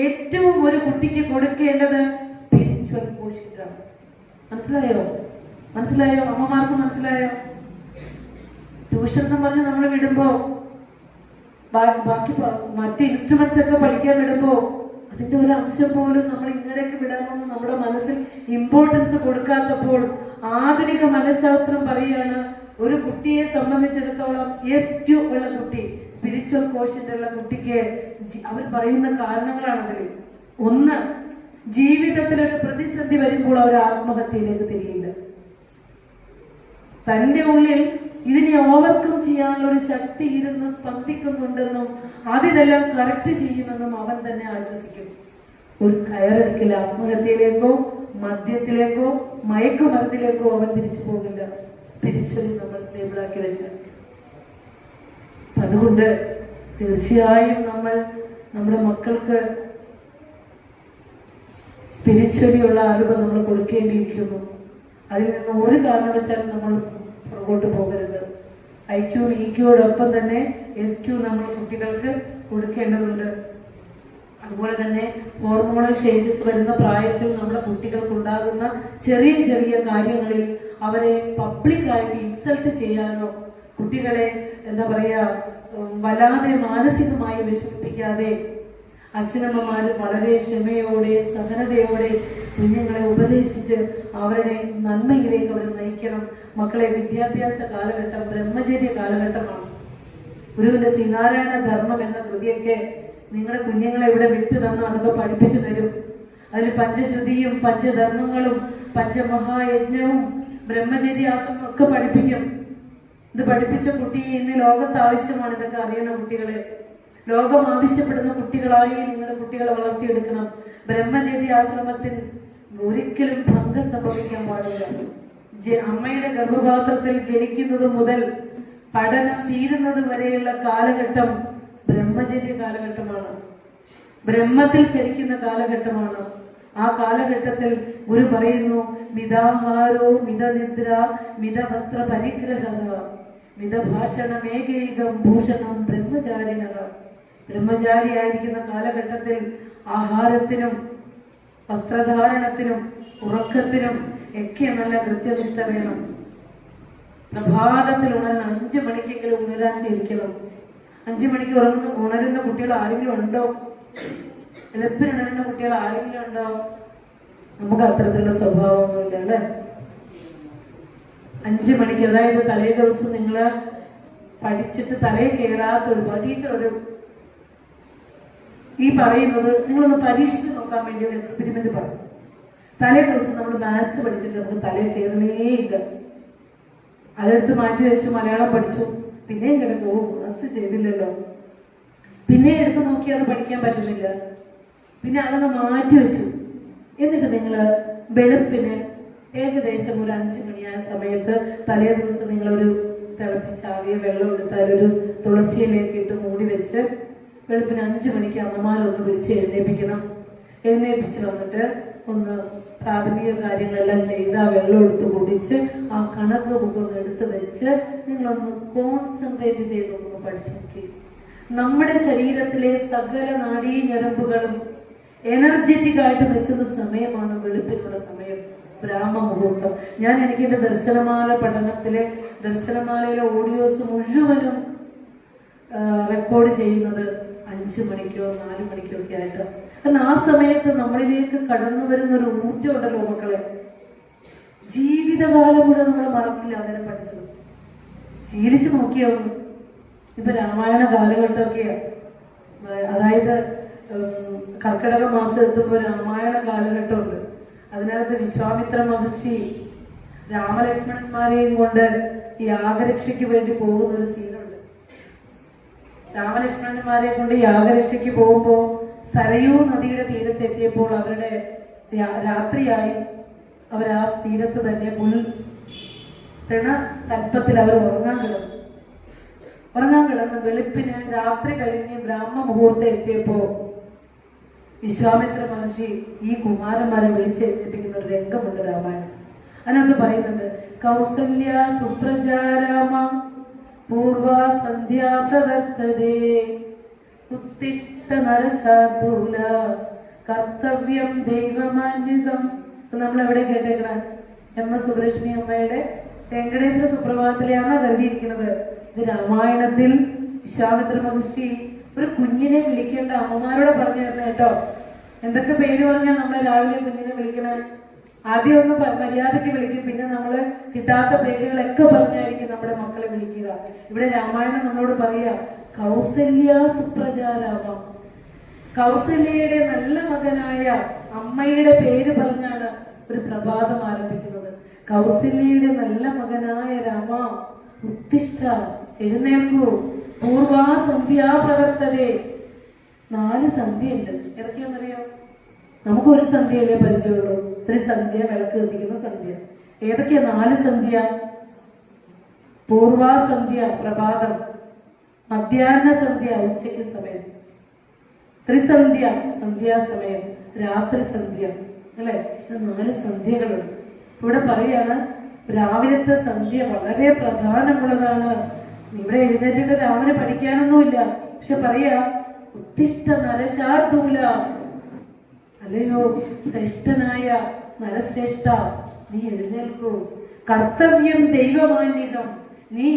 ഏറ്റവും ഒരു കുട്ടിക്ക് കൊടുക്കേണ്ടത് സ്പിരിച്വൽ കോഷ്യന്റ് ആണ്. മനസ്സിലായോ അമ്മമാർക്ക് മനസ്സിലായോ? ട്യൂഷൻ എന്ന് പറഞ്ഞ് നമ്മൾ വിടുമ്പോ, ബാക്കി മറ്റ് ഇൻസ്ട്രുമെന്റ്സ് ഒക്കെ പഠിക്കാൻ വിടുമ്പോ അതിന്റെ ഒരു അംശം പോലും നമ്മൾ ഇങ്ങടേക്ക് വിടാമെന്ന് നമ്മുടെ മനസ്സിൽ ഇമ്പോർട്ടൻസ് കൊടുക്കാത്തപ്പോൾ ആധുനിക മനഃശാസ്ത്രം പറയാണ് ഒരു കുട്ടിയെ സംബന്ധിച്ചിടത്തോളം SQ ഉള്ള കുട്ടി, സ്പിരിച്വൽ കോഷ്യന്റ് ഉള്ള കുട്ടിക്ക് അവർ പറയുന്ന കാരണങ്ങളാണ് അതിൽ. 1, ജീവിതത്തിലൊരു പ്രതിസന്ധി വരുമ്പോൾ അവർ ആത്മഹത്യയിലേക്ക് തിരിയില്ല. തന്റെ ഉള്ളിൽ ഇതിനെ ഓവർകം ചെയ്യാനുള്ള ഒരു ശക്തി ഇരുന്ന് സ്പന്ദിക്കുന്നുണ്ടെന്നും അതിതെല്ലാം കറക്റ്റ് ചെയ്യുമെന്നും അവൻ തന്നെ ആശ്വസിക്കും. ഒരു കയറെടുക്കൽ ആത്മഹത്യയിലേക്കോ മദ്യത്തിലേക്കോ മയക്കുമരുന്നിലേക്കോ അവൻ തിരിച്ചു പോകില്ല. സ്പിരിച്വലി നമ്മൾ സ്റ്റേബിൾ ആക്കി വെച്ചാൽ. അതുകൊണ്ട് തീർച്ചയായും നമ്മൾ നമ്മുടെ മക്കൾക്ക് സ്പിരിച്വലി ഉള്ള അറിവ് നമ്മൾ കൊടുക്കേണ്ടിയിരിക്കുന്നു. അതിൽ നിന്ന് ഒരു കാരണവശാലും നമ്മൾ പുറകോട്ട് പോകരുത്. IQ EQയോടൊപ്പം തന്നെ SQ നമ്മൾ കുട്ടികൾക്ക് കൊടുക്കേണ്ടതുണ്ട്. അതുപോലെ തന്നെ ഹോർമോണൽ ചേഞ്ചസ് വരുന്ന പ്രായത്തിൽ നമ്മുടെ കുട്ടികൾക്ക് ഉണ്ടാകുന്ന ചെറിയ ചെറിയ കാര്യങ്ങളിൽ അവരെ പബ്ലിക്കായിട്ട് ഇൻസൾട്ട് ചെയ്യാനോ കുട്ടികളെ എന്താ പറയാ വല്ലാതെ മാനസികമായി വിഷമിപ്പിക്കാതെ അച്ഛനമ്മമാർ വളരെ ക്ഷമയോടെ സഹനതയോടെ കുഞ്ഞുങ്ങളെ ഉപദേശിച്ച് അവരുടെ നന്മയിലേക്ക് അവർ നയിക്കണം. മക്കളെ, വിദ്യാഭ്യാസ കാലഘട്ടം ബ്രഹ്മചര്യ കാലഘട്ടമാണ്. ഗുരുവിന്റെ ശ്രീനാരായണ ധർമ്മം എന്ന കൃതിയൊക്കെ നിങ്ങളുടെ കുഞ്ഞുങ്ങളെ ഇവിടെ വിട്ടു തന്ന് അതൊക്കെ പഠിപ്പിച്ചു തരും. അതിൽ പഞ്ചശ്രുതിയും പഞ്ചധർമ്മങ്ങളും പഞ്ചമഹായജ്ഞവും ബ്രഹ്മചര്യാസനവും ഒക്കെ പഠിപ്പിക്കും. ഇത് പഠിപ്പിച്ച കുട്ടി ഇന്ന് ലോകത്ത് ആവശ്യമാണ്. ഇതൊക്കെ അറിയണ കുട്ടികളെ, ലോകം ആവശ്യപ്പെടുന്ന കുട്ടികളായി നിങ്ങളുടെ കുട്ടികളെ വളർത്തിയെടുക്കണം. ബ്രഹ്മചര്യാശ്രമത്തിൽ ഒരിക്കലും ഭംഗം സംഭവിക്കാൻ പാടില്ല. അമ്മയുടെ ഗർഭപാത്രത്തിൽ ജനിക്കുന്നത് മുതൽ പഠനം തീരുന്നത് വരെയുള്ള കാലഘട്ടം ബ്രഹ്മചര്യ കാലഘട്ടമാണ്. ബ്രഹ്മത്തിൽ ചരിക്കുന്ന കാലഘട്ടമാണ്. ആ കാലഘട്ടത്തിൽ ഗുരു പറയുന്നു, മിതാഹാരോ മിതനിദ്ര മിതവസ്ത്ര പരിഗ്രഹത മിതഭാഷണമേകൈകം ഭൂഷണം ബ്രഹ്മചാരിണത. ബ്രഹ്മചാരിയായിരിക്കുന്ന കാലഘട്ടത്തിൽ ആഹാരത്തിനും വസ്ത്രധാരണത്തിനും ഉറക്കത്തിനും ഒക്കെ നല്ല കൃത്യനിഷ്ഠ വേണം. പ്രഭാതത്തിൽ ഉണരണം, 5 മണിക്കെങ്കിലും ഉണരാൻ ശീലിക്കണം. 5 മണിക്ക് ഉണരുന്ന കുട്ടികൾ ആരെങ്കിലും ഉണ്ടോ? വെളുപ്പിന് ഉണരുന്ന കുട്ടികൾ ആരെങ്കിലും ഉണ്ടോ? നമുക്ക് അത്തരത്തിലുള്ള സ്വഭാവമൊന്നുമില്ല അല്ലെ. 5 മണിക്ക്, അതായത് തലേ ദിവസം നിങ്ങൾ പഠിച്ചിട്ട് തലേ കയറാത്ത ഒരു ടീച്ചർ ഈ പറയുന്നത് നിങ്ങളൊന്ന് പരീക്ഷിച്ച് നോക്കാൻ വേണ്ടി ഒരു എക്സ്പെരിമെന്റ് പറഞ്ഞു. തലേ ദിവസം നമ്മൾ മാത്സ് പഠിച്ചിട്ട് നമുക്ക് തലേ കയറണേയില്ല. അതെടുത്ത് മാറ്റി വെച്ചു, മലയാളം പഠിച്ചു, പിന്നെയും കിടക്കും, ഓ മാത്സ് ചെയ്തില്ലല്ലോ. പിന്നെ എടുത്തു നോക്കി അത് പഠിക്കാൻ പറ്റുന്നില്ല, പിന്നെ അതങ്ങ് മാറ്റി വെച്ചു. എന്നിട്ട് നിങ്ങൾ വെളുപ്പിന് ഏകദേശം ഒരു 5 മണിയായ സമയത്ത് തലേ ദിവസം നിങ്ങളൊരു തിളപ്പിച്ചാറിയ വെള്ളം എടുത്താൽ ഒരു തുളസിയിലേക്ക് ഇട്ട് മൂടി വെച്ച് വെളുപ്പിന് 5 മണിക്ക് അമ്മമാരൊന്ന് വിളിച്ച് എഴുന്നേൽപ്പിക്കണം. എഴുന്നേൽപ്പിച്ച് വന്നിട്ട് ഒന്ന് പ്രാഥമിക കാര്യങ്ങളെല്ലാം ചെയ്ത് ആ വെള്ളം എടുത്ത് കുടിച്ച് ആ കണക്ക് ബുക്കൊന്ന് എടുത്ത് വെച്ച് നിങ്ങളൊന്ന് കോൺസെൻട്രേറ്റ് ചെയ്തൊന്ന് പഠിച്ചു നോക്കി. നമ്മുടെ ശരീരത്തിലെ സകല നാഡീ ഞരമ്പുകളും എനർജറ്റിക് ആയിട്ട് നിൽക്കുന്ന സമയമാണ് വെളുപ്പിനുള്ള സമയം, ബ്രാഹ്മ മുഹൂർത്തം. ഞാൻ എനിക്ക് എൻ്റെ ദർശനമാലയിലെ ഓഡിയോസ് മുഴുവനും റെക്കോർഡ് ചെയ്യുന്നത് 5 മണിക്കോ 4 മണിക്കോ ഒക്കെ ആയിട്ട്. കാരണം ആ സമയത്ത് നമ്മളിലേക്ക് കടന്നു വരുന്ന ഒരു ഊർജ്ജം ഉണ്ടല്ലോ മക്കളെ, ജീവിതകാലം മുഴുവൻ നമ്മൾ മറക്കില്ല. അതിനെ പഠിച്ചത് ശീലിച്ചു നോക്കിയാവും. ഇപ്പൊ രാമായണ കാലഘട്ടമൊക്കെയാ, അതായത് കർക്കിടക മാസം എത്തുമ്പോൾ രാമായണ കാലഘട്ടമുണ്ട്. അതിനകത്ത് വിശ്വാമിത്ര മഹർഷി രാമലക്ഷ്മണന്മാരെയും കൊണ്ട് യാഗരക്ഷയ്ക്ക് വേണ്ടി പോകുന്ന ഒരു സീനുണ്ട്. രാമലക്ഷ്മണന്മാരെ കൊണ്ട് യാഗരക്ഷയ്ക്ക് പോകുമ്പോൾ സരയൂ നദിയുടെ തീരത്തെത്തിയപ്പോൾ അവരുടെ രാത്രിയായി. അവർ ആ തീരത്ത് തന്നെ തൽപ്പത്തിൽ അവർ ഉറങ്ങാൻ കിടന്ന് വെളുപ്പിന് രാത്രി കഴിഞ്ഞ് ബ്രാഹ്മ മുഹൂർത്തം എത്തിയപ്പോ വിശ്വാമിത്ര മഹർഷി ഈ കുമാരന്മാരെ വിളിച്ചെഴുന്നേൽപ്പിക്കുന്ന ഒരു രംഗമുണ്ട് രാമായണം. അതിനകത്ത് പറയുന്നുണ്ട്, കൗസല്യ സുപ്രജാരാമ പൂർവ സന്ധ്യാ പ്രവർത്തതേ ഉത്തിഷ്ഠ നരശാർദൂല കർത്തവ്യം ദൈവമാന്യുകം. നമ്മൾ എവിടെ കേട്ടേക്കണം? എം.എസ്. സുബ്രഹ്മണ്യ അമ്മയുടെ വെങ്കടേശ്വര സുപ്രഭാതത്തിലെയാണ് കരുതിയിരിക്കുന്നത്. ഇത് രാമായണത്തിൽ വിശ്വാമിത്ര മഹർഷി ഒരു കുഞ്ഞിനെ വിളിക്കേണ്ട അമ്മമാരോട് പറഞ്ഞു തരണം കേട്ടോ. എന്തൊക്കെ പേര് പറഞ്ഞാൽ നമ്മളെ രാവിലെ കുഞ്ഞിനെ വിളിക്കണം? ആദ്യം ഒന്ന് മര്യാദയ്ക്ക് വിളിക്കും, പിന്നെ നമ്മള് കിട്ടാത്ത പേരുകളൊക്കെ പറഞ്ഞായിരിക്കും നമ്മുടെ മക്കളെ വിളിക്കുക. ഇവിടെ രാമായണം നമ്മളോട് പറയുക, കൗസല്യ സുപ്രജാരാമ. കൗസല്യയുടെ നല്ല മകനായ അമ്മയുടെ പേര് പറഞ്ഞാണ് ഒരു പ്രഭാതം ആരംഭിക്കുന്നത്. കൗസല്യയുടെ നല്ല മകനായ രാമ ഉത്തിഷ്ഠ, എഴുന്നേൽക്കൂ. പൂർവാ സന്ധ്യാ പ്രവർത്തതേ. 4 സന്ധ്യയുണ്ട്. ഏതൊക്കെയാണെന്നറിയോ? നമുക്കൊരു സന്ധ്യയല്ലേ പരിചയമുള്ളൂ. ത്രിസന്ധ്യ, വിളക്ക് കത്തിക്കുന്ന സന്ധ്യ. ഏതൊക്കെയാ 4 സന്ധ്യ? പൂർവാ സന്ധ്യ പ്രഭാതം, മധ്യാഹ്ന സന്ധ്യ ഉച്ചയ്ക്ക് സമയം, ത്രിസന്ധ്യ സന്ധ്യാസമയം, രാത്രി സന്ധ്യ. അല്ലെ? 4 സന്ധ്യകളുണ്ട്. ഇവിടെ പറയാണ് രാവിലത്തെ സന്ധ്യ വളരെ പ്രധാനമുള്ളതാണ്. ഇവിടെ എഴുന്നേറ്റിട്ട് രാവിലെ പഠിക്കാനൊന്നുമില്ല, പക്ഷെ പറയാ ഉത്തിഷ്ഠ നരശാർദൂല. അല്ലയോ ശ്രേഷ്ഠനായ നരശ്രേഷ്ഠ, നീ എഴുന്നേൽക്കൂ. കർത്തവ്യം ദൈവമാന്യകം, നീ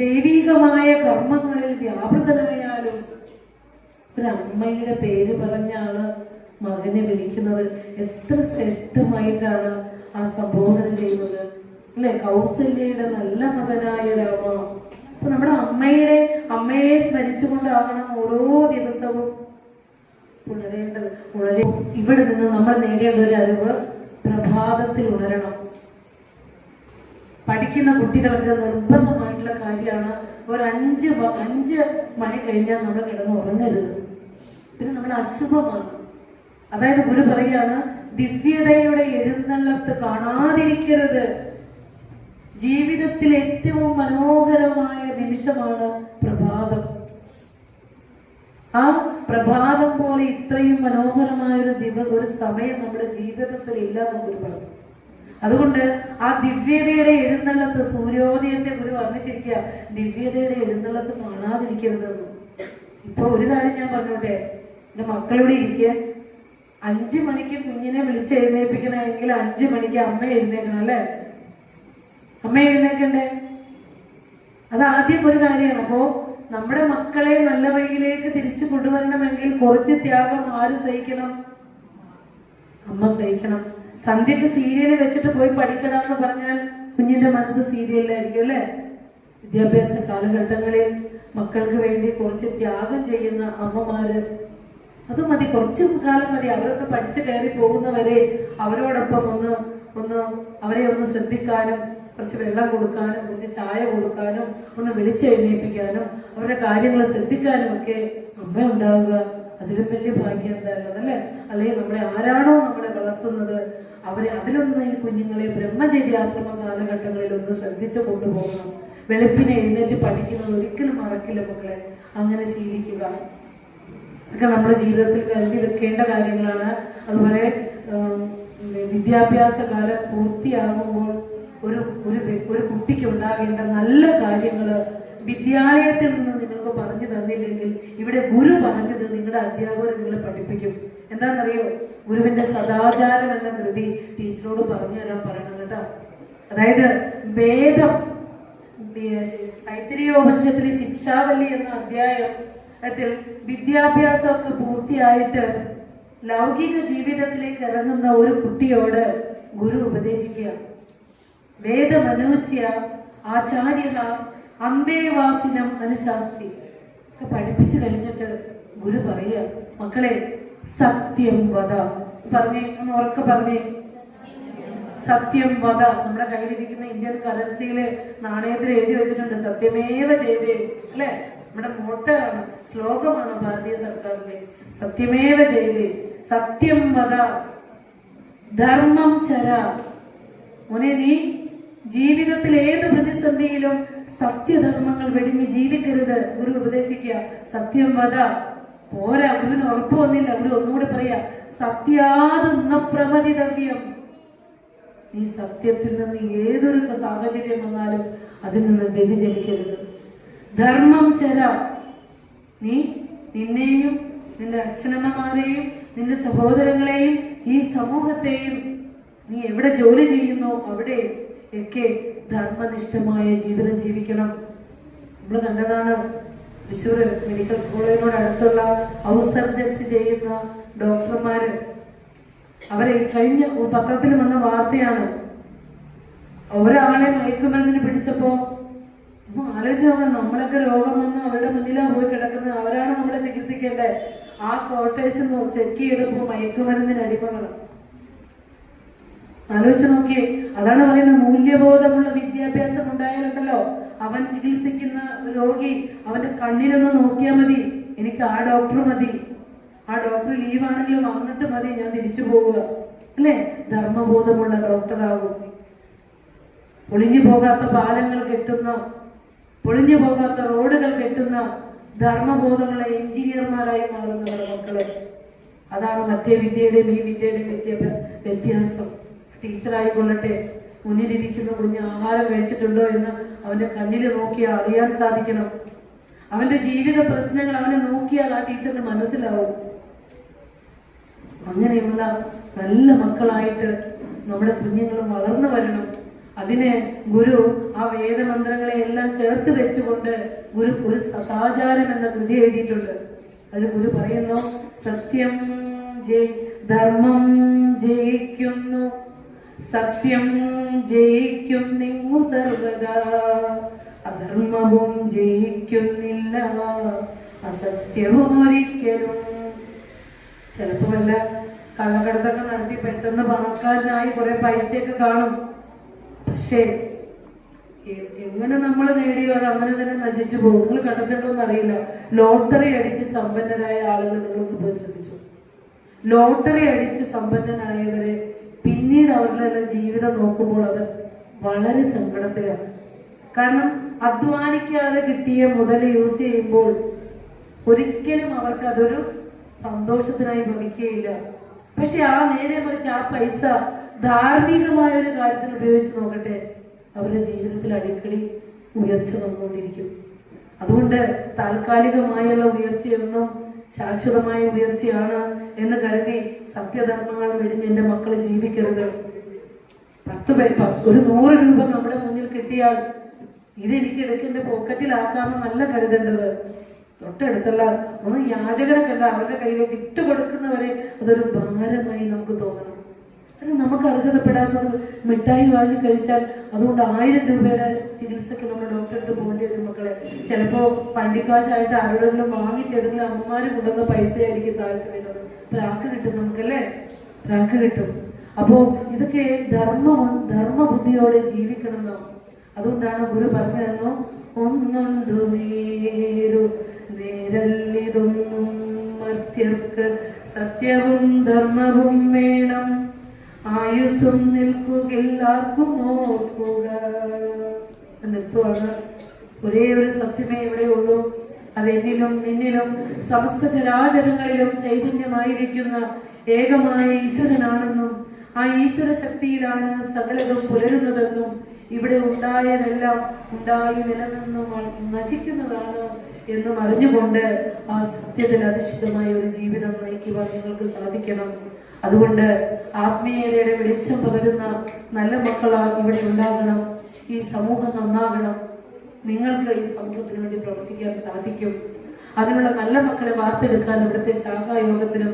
ദൈവികമായ കർമ്മങ്ങളിൽ വ്യാപൃതനായാലും. ഒരു അമ്മയുടെ പേര് പറഞ്ഞാണ് മകനെ വിളിക്കുന്നത്. എത്ര ശ്രേഷ്ഠമായിട്ടാണ് ആ സംബോധന ചെയ്യുന്നത് അല്ലെ? കൗസല്യയുടെ നല്ല മകനായ രാമ. അപ്പൊ നമ്മുടെ അമ്മയെ സ്മരിച്ചുകൊണ്ടാകണം ഓരോ ദിവസവും ഉണരേണ്ടത്. ഇവിടെ നിന്ന് നമ്മൾ നേടേണ്ട ഒരു അറിവ്, പ്രഭാതത്തിൽ ഉണരണം. പഠിക്കുന്ന കുട്ടികൾക്ക് നിർബന്ധമായിട്ടുള്ള കാര്യമാണ് ഒരു 5 മണി കഴിഞ്ഞാൽ നമ്മൾ കിടന്ന് ഉറങ്ങരുത്. പിന്നെ നമ്മൾ അശുഭമാണ്. അതായത് ഗുരു പറയാണ്, ദിവ്യതയുടെ എഴുന്നള്ളത്ത് കാണാതിരിക്കരുത്. ജീവിതത്തിൽ ഏറ്റവും മനോഹരമായ നിമിഷമാണ് പ്രഭാതം. ആ പ്രഭാതം പോലെ ഇത്രയും മനോഹരമായ ഒരു സമയം നമ്മുടെ ജീവിതത്തിൽ ഇല്ല എന്ന് ഗുരു പറഞ്ഞു. അതുകൊണ്ട് ആ ദിവ്യതയുടെ എഴുന്നള്ളത്ത്, സൂര്യോദയത്തെ ഗുരു വർണ്ണിച്ചിരിക്കുക, ദിവ്യതയുടെ എഴുന്നള്ളത്ത് കാണാതിരിക്കരുതെന്ന്. ഇപ്പൊ ഒരു കാര്യം ഞാൻ പറഞ്ഞോട്ടെ, എന്റെ മക്കളോട് ഇരിക്കുക, 5 മണിക്ക് കുഞ്ഞിനെ വിളിച്ചെഴുന്നേൽപ്പിക്കണമെങ്കിൽ 5 മണിക്ക് അമ്മ എഴുന്നേക്കണം അല്ലേ? അമ്മ എഴുന്നേക്കണ്ടേ? അത് ആദ്യം ഒരു കാര്യമാണ്. അപ്പോ നമ്മുടെ മക്കളെ നല്ല വഴിയിലേക്ക് തിരിച്ചു കൊണ്ടുവരണമെങ്കിൽ കുറച്ച് ത്യാഗം ആര് സഹിക്കണം? അമ്മ സഹിക്കണം. സന്ധ്യക്ക് സീരിയൽ വെച്ചിട്ട് പോയി പഠിക്കണമെന്ന് പറഞ്ഞാൽ കുഞ്ഞിന്റെ മനസ്സ് സീരിയലിലായിരിക്കും അല്ലേ? വിദ്യാഭ്യാസ കാലഘട്ടങ്ങളിൽ മക്കൾക്ക് വേണ്ടി കുറച്ച് ത്യാഗം ചെയ്യുന്ന അമ്മമാര്, അത് മതി, കുറച്ച് കാലം മതി. അവരൊക്കെ പഠിച്ചു കയറി പോകുന്നവരെ അവരോടൊപ്പം ഒന്ന് അവരെ ഒന്ന് ശ്രദ്ധിക്കാനും, കുറച്ച് വെള്ളം കൊടുക്കാനും, കുറച്ച് ചായ കൊടുക്കാനും, ഒന്ന് വിളിച്ചെഴുന്നേൽപ്പിക്കാനും, അവരുടെ കാര്യങ്ങൾ ശ്രദ്ധിക്കാനും ഒക്കെ അമ്മ ഉണ്ടാവുക. അതിലും വലിയ ഭാഗ്യം എന്താ ഉള്ളത് അല്ലേ? അല്ലെങ്കിൽ നമ്മളെ ആരാണോ നമ്മളെ വളർത്തുന്നത് അവരെ അതിലൊന്ന് ഈ കുഞ്ഞുങ്ങളെ ബ്രഹ്മചര്യാശ്രമ കാലഘട്ടങ്ങളിൽ ഒന്ന് ശ്രദ്ധിച്ചു കൊണ്ടുപോകണം. വെളുപ്പിനെ എഴുന്നേറ്റ് പഠിക്കുന്നത് ഒരിക്കലും മറക്കില്ല മക്കളെ. അങ്ങനെ ശീലിക്കുക. ഇതൊക്കെ നമ്മുടെ ജീവിതത്തിൽ കരുതി വെക്കേണ്ട കാര്യങ്ങളാണ്. അതുപോലെ വിദ്യാഭ്യാസ കാലം പൂർത്തിയാകുമ്പോൾ ഒരു കുട്ടിക്ക് ഉണ്ടാകേണ്ട നല്ല കാര്യങ്ങള് വിദ്യാലയത്തിൽ നിന്ന് നിങ്ങൾക്ക് പറഞ്ഞു തന്നില്ലെങ്കിൽ ഇവിടെ ഗുരു പറഞ്ഞത് നിങ്ങളുടെ അധ്യാപകർ നിങ്ങളെ പഠിപ്പിക്കും. എന്താണെന്നറിയോ? ഗുരുവിന്റെ സദാചാരം എന്ന കൃതി ടീച്ചറോട് പറഞ്ഞു തരാൻ പറയണം കേട്ടോ. അതായത് വേദം, തൈത്തിരീയോപനിഷത്തിലെ ശിക്ഷാവല്ലി എന്ന അധ്യായത്തിൽ വിദ്യാഭ്യാസമൊക്കെ പൂർത്തിയായിട്ട് ലൗകിക ജീവിതത്തിലേക്ക് ഇറങ്ങുന്ന ഒരു കുട്ടിയോട് ഗുരു ഉപദേശിക്കുക, വേദമനൂച്യ ആചാര്യ അന്തേവാസിനം അനുശാസ്തി ഒക്കെ പഠിപ്പിച്ചു കഴിഞ്ഞിട്ട് ഗുരു പറയുക, മക്കളെ സത്യം വദ. പറഞ്ഞേ, ഒന്ന് ഉറക്കെ പറഞ്ഞേ, സത്യം വദ. നമ്മുടെ കയ്യിലിരിക്കുന്ന ഇന്ത്യൻ കറൻസിയില് നാണയത്തിൽ എഴുതി വെച്ചിട്ടുണ്ട് സത്യമേവ ജയതേ അല്ലെ? നമ്മുടെ മോട്ടോയാണ്, ശ്ലോകമാണ് ഭാരതീയ സർക്കാരിന്റെ. സത്യമേവ ജയതേ, സത്യം വദ, ധർമ്മം ചര. മോനെ, നീ ജീവിതത്തിൽ ഏത് പ്രതിസന്ധിയിലും സത്യധർമ്മങ്ങൾ വെടിഞ്ഞ് ജീവിക്കരുത്. ഗുരു ഉപദേശിക്കുക, സത്യം വദ. പോരാ, ഗുരുവിന് ഉറപ്പ് വന്നില്ല. ഗുരു ഒന്നുകൂടി പറയാ, സത്യാതുന്ന പ്രമതിതവ്യം. നീ സത്യത്തിൽ നിന്ന് ഏതൊരു സാഹചര്യം വന്നാലും അതിൽ നിന്ന് വ്യതിചലിക്കരുത്. ധർമ്മം ചര. നീ നിന്നെയും നിന്റെ അച്ഛനമ്മമാരെയും നിന്റെ സഹോദരങ്ങളെയും ഈ സമൂഹത്തെയും നീ എവിടെ ജോലി ചെയ്യുന്നോ അവിടെ ഒക്കെ ധർമ്മനിഷ്ഠമായ ജീവിതം ജീവിക്കണം. നമ്മൾ കണ്ടതാണ് തൃശ്ശൂർ മെഡിക്കൽ കോളേജിനോട് അടുത്തുള്ള ഹൗസ് സർജൻസി ചെയ്യുന്ന ഡോക്ടർമാര്, അവരെ കഴിഞ്ഞ പത്രത്തിൽ വന്ന വാർത്തയാണ്. ഒരാളെ മയക്കുമരുന്നിന് പിടിച്ചപ്പോ ആലോചിച്ച് നമ്മളൊക്കെ രോഗം വന്ന് അവരുടെ മുന്നിലാണ് പോയി കിടക്കുന്നത്, അവരാണ് നമ്മളെ ചികിത്സിക്കേണ്ടത്. ആ ക്വാർട്ടേഴ്സ് ചെക്ക് ചെയ്തപ്പോ മയക്കുമരുന്നിന് അടിമകളാണ്. ആലോചിച്ച് നോക്കിയേ. അതാണ് പറയുന്നത്, മൂല്യബോധമുള്ള വിദ്യാഭ്യാസം ഉണ്ടായാലുണ്ടല്ലോ അവൻ ചികിത്സിക്കുന്ന രോഗി അവന്റെ കണ്ണിലൊന്ന് നോക്കിയാൽ മതി, എനിക്ക് ആ ഡോക്ടർ മതി, ആ ഡോക്ടർ ലീവാണെങ്കിലും വന്നിട്ട് മതി, ഞാൻ തിരിച്ചു പോവുക അല്ലെ? ധർമ്മബോധമുള്ള ഡോക്ടറാകും. പൊളിഞ്ഞു പോകാത്ത പാലങ്ങൾ കെട്ടുന്ന, പൊളിഞ്ഞു പോകാത്ത റോഡുകൾ കെട്ടുന്ന ധർമ്മബോധമുള്ള എഞ്ചിനീയർമാരായി മാറുന്നവരുടെ മക്കളെ. അതാണ് മറ്റേ വിദ്യയുടെയും ഈ വിദ്യയുടെയും വ്യത്യാസം. ടീച്ചറായിക്കൊള്ളട്ടെ, മുന്നിലിരിക്കുന്ന കുഞ്ഞ് ആഹാരം കഴിച്ചിട്ടുണ്ടോ എന്ന് അവന്റെ കണ്ണിൽ നോക്കിയാൽ അറിയാൻ സാധിക്കണം. അവന്റെ ജീവിത പ്രശ്നങ്ങൾ അവനെ നോക്കിയാൽ ആ ടീച്ചറിന് മനസ്സിലാവും. അങ്ങനെയുള്ള നല്ല മക്കളായിട്ട് നമ്മുടെ കുഞ്ഞുങ്ങൾ വളർന്നു വരണം. അതിന് ഗുരു ആ വേദമന്ത്രങ്ങളെ എല്ലാം ചേർത്ത് വെച്ചുകൊണ്ട് ഗുരു ഒരു സദാചാരം എന്ന കൃതി എഴുതിയിട്ടുണ്ട്. അതിൽ ഗുരു പറയുന്നു, സത്യം ധർമ്മം ജയിക്കുന്നു, സത്യം ജയിക്കുന്നിങ്ങു സർവദാ, അധർമ്മവും ജയിക്കുന്നില്ല, അസത്യവും ഒരിക്കലും. ചിലപ്പോ വല്ല കള്ളക്കടത്തൊക്കെ നടത്തി പെട്ടെന്ന് പണക്കാരനായി കുറെ പൈസയൊക്കെ കാണും. പക്ഷേ എങ്ങനെ നമ്മൾ നേടിയോ അത് അങ്ങനെ തന്നെ നശിച്ചു പോകും. നിങ്ങൾ കണ്ടിട്ടുണ്ടോന്ന് അറിയില്ല, ലോട്ടറി അടിച്ച് സമ്പന്നരായ ആളുകൾ നിങ്ങളൊന്ന് പോയി ശ്രദ്ധിച്ചു. ലോട്ടറി അടിച്ച് സമ്പന്നനായവരെ പിന്നീട് അവരുടെ ജീവിതം നോക്കുമ്പോൾ അവർ വളരെ സങ്കടത്തിലാണ്. കാരണം അധ്വാനിക്കാതെ കിട്ടിയ മുതൽ യൂസ് ചെയ്യുമ്പോൾ ഒരിക്കലും അവർക്ക് അതൊരു സന്തോഷത്തിനായി ഭവിക്കുകയില്ല. പക്ഷെ ആ നേരെ മറിച്ച് ആ പൈസ ധാർമ്മികമായ ഒരു കാര്യത്തിന് ഉപയോഗിച്ച് നോക്കട്ടെ, അവരുടെ ജീവിതത്തിൽ അടിക്കടി ഉയർച്ച വന്നുകൊണ്ടിരിക്കും. അതുകൊണ്ട് താൽക്കാലികമായുള്ള ഉയർച്ചയൊന്നും ശാശ്വതമായ ഉയർച്ചയാണ് എന്ന് കരുതി സത്യധർമ്മങ്ങൾ വെടിഞ്ഞ് എൻ്റെ മക്കൾ ജീവിക്കരുത്. 100 രൂപ നമ്മുടെ മുന്നിൽ കിട്ടിയാൽ ഇതെനിക്ക് എടുത്ത് എൻ്റെ പോക്കറ്റിലാക്കാമെന്നല്ല കരുതേണ്ടത്. തൊട്ടടുത്തുള്ള ഒന്ന് യാചകനെ കണ്ട അവരുടെ കയ്യിലേക്ക് ഇട്ട് കൊടുക്കുന്നവരെ അതൊരു ഭാരമായി നമുക്ക് തോന്നണം. കാരണം നമുക്ക് അർഹതപ്പെടാത്തത് മിഠായി വാങ്ങി കഴിച്ചാൽ അതുകൊണ്ട് 1000 രൂപയുടെ ചികിത്സയ്ക്ക് നമ്മൾ ഡോക്ടറെ അടുത്ത് പോകേണ്ടി വരും മക്കളെ. ചിലപ്പോൾ വണ്ടിക്കാശായിട്ട് ആരോടെങ്കിലും വാങ്ങിച്ചേതെങ്കിലും അമ്മമാര് കൊണ്ടുവന്ന പൈസയായിരിക്കും താഴ്ത്തു വരുന്നത്. പ്രാക്ക് കിട്ടും നമുക്കല്ലേ, പ്രാക്ക് കിട്ടും. അപ്പോ ഇതൊക്കെ ധർമ്മബുദ്ധിയോടെ ജീവിക്കണം നാം. അതുകൊണ്ടാണ് ഗുരു പറഞ്ഞു, ഒന്നുണ്ടു നേരല്ലിതൊന്നും മർത്യർക്ക് സത്യവും ധർമ്മവും വേണം, ആയുസ്സും നിൽക്കുകെല്ലാവർക്കും ഓർക്കുക. എന്നിട്ടുമാണ് ഒരേ ഒരു സത്യമേ ഇവിടെ ഉള്ളൂ. അത് എന്നിലും നിന്നിലും സമസ്ത ചരാചരങ്ങളിലും ചൈതന്യമായിരിക്കുന്ന ഏകമായ ഈശ്വരനാണെന്നും ആ ഈശ്വര ശക്തിയിലാണ് സകലതും പുലരുന്നതെന്നും ഇവിടെ ഉണ്ടായതെല്ലാം ഉണ്ടായി നിലനിന്നും നശിക്കുന്നതാണ് എന്നും അറിഞ്ഞുകൊണ്ട് ആ സത്യത്തിൽ അധിഷ്ഠിതമായ ഒരു ജീവിതം നയിക്കുവാൻ നിങ്ങൾക്ക് സാധിക്കണം. അതുകൊണ്ട് ആത്മീയതയുടെ വെളിച്ചം പകരുന്ന നല്ല മക്കളാ ഇവിടെ ഉണ്ടാകണം. ഈ സമൂഹം നന്നാകണം. നിങ്ങൾക്ക് ഈ സമൂഹത്തിന് വേണ്ടി പ്രവർത്തിക്കാൻ സാധിക്കും. അതിനുള്ള നല്ല മക്കളെ വാർത്തെടുക്കാൻ ഇവിടുത്തെ ശാഖായോഗത്തിനും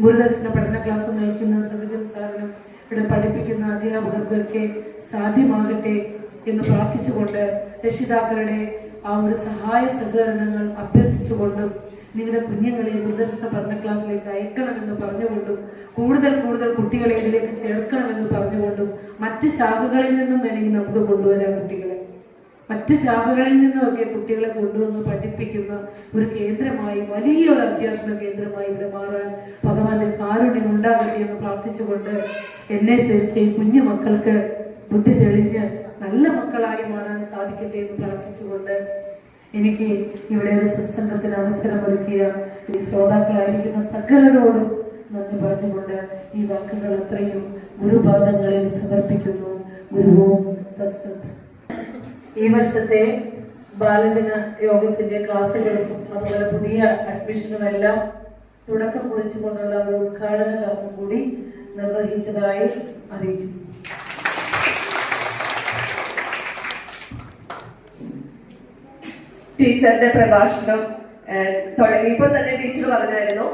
ഗുരുദർശന പഠന ക്ലാസ് നയിക്കുന്ന സംഗീതം സാറിനും ഇവിടെ പഠിപ്പിക്കുന്ന അധ്യാപകർക്കൊക്കെ സാധ്യമാകട്ടെ എന്ന് പ്രാർത്ഥിച്ചുകൊണ്ട് രക്ഷിതാക്കളുടെ ആ ഒരു സഹായ സഹകരണങ്ങൾ അഭ്യർത്ഥിച്ചുകൊണ്ടും നിങ്ങളുടെ കുഞ്ഞുങ്ങളെ ഗുരുദർശന പഠന ക്ലാസ്സിലേക്ക് അയക്കണമെന്ന് പറഞ്ഞുകൊണ്ടും കൂടുതൽ കുട്ടികളെ ഇതിലേക്ക് ചേർക്കണമെന്ന് പറഞ്ഞുകൊണ്ടും മറ്റ് ശാഖകളിൽ നിന്നും വേണമെങ്കിൽ നമുക്ക് കൊണ്ടുവരാം കുട്ടികളെ. മറ്റ് ശാഖകളിൽ നിന്നുമൊക്കെ കുട്ടികളെ കൊണ്ടുവന്ന് പഠിപ്പിക്കുന്ന ഒരു കേന്ദ്രമായി, വലിയൊരു അധ്യാത്മ കേന്ദ്രമായി ഇവിടെ മാറാൻ ഭഗവാന്റെ കാരുണ്യം ഉണ്ടാകട്ടെ എന്ന് പ്രാർത്ഥിച്ചുകൊണ്ട് എന്നെ സേവിച്ച ഈ കുഞ്ഞു മക്കൾക്ക് ബുദ്ധി തെളിഞ്ഞ് നല്ല മക്കളായി മാറാൻ സാധിക്കട്ടെ എന്ന് പ്രാർത്ഥിച്ചുകൊണ്ട് എനിക്ക് ഇവിടെ ഒരു സത്സംഗത്തിന് അവസരമൊരുക്കിയ ഈ ശ്രോതാക്കളായിരിക്കുന്ന സകലരോടും നന്ദി പറഞ്ഞുകൊണ്ട് ഈ വാക്കുകൾ അത്രയും ഗുരുപാദങ്ങളിൽ സമർപ്പിക്കുന്നു. ഗുരുവും തത്സത്. ഈ വർഷത്തെ ബാലജന യോഗത്തിന്റെ ക്ലാസ്സുകളും അതുപോലെ പുതിയ അഡ്മിഷനും എല്ലാം തുടക്കം കുറിച്ചുകൊണ്ടുള്ള ഒരു ഉദ്ഘാടന കർമ്മം കൂടി നിർവഹിച്ചതായി അറിയിക്കുന്നു. ടീച്ചറുടെ പ്രഭാഷണം തുടങ്ങിയപ്പോൾ തന്നെ ടീച്ചർ പറഞ്ഞായിരുന്നു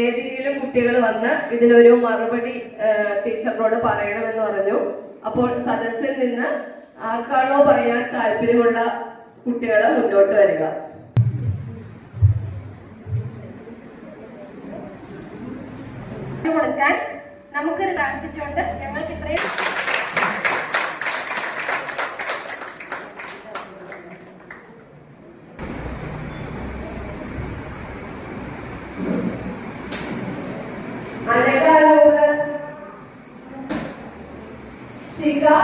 ഏതെങ്കിലും കുട്ടികൾ വന്ന് ഇതിനൊരു മറുപടി ടീച്ചറിനോട് പറയണമെന്ന് പറഞ്ഞു. അപ്പോൾ സദസ്സിൽ നിന്ന് ആർക്കാണോ പറയാൻ താല്പര്യമുള്ള കുട്ടികൾ മുന്നോട്ട് വരിക. കൊടുക്കാൻ നമുക്ക് പ്രാർത്ഥിച്ചുകൊണ്ട് ഞങ്ങൾക്ക് ഇത്രയും Chica,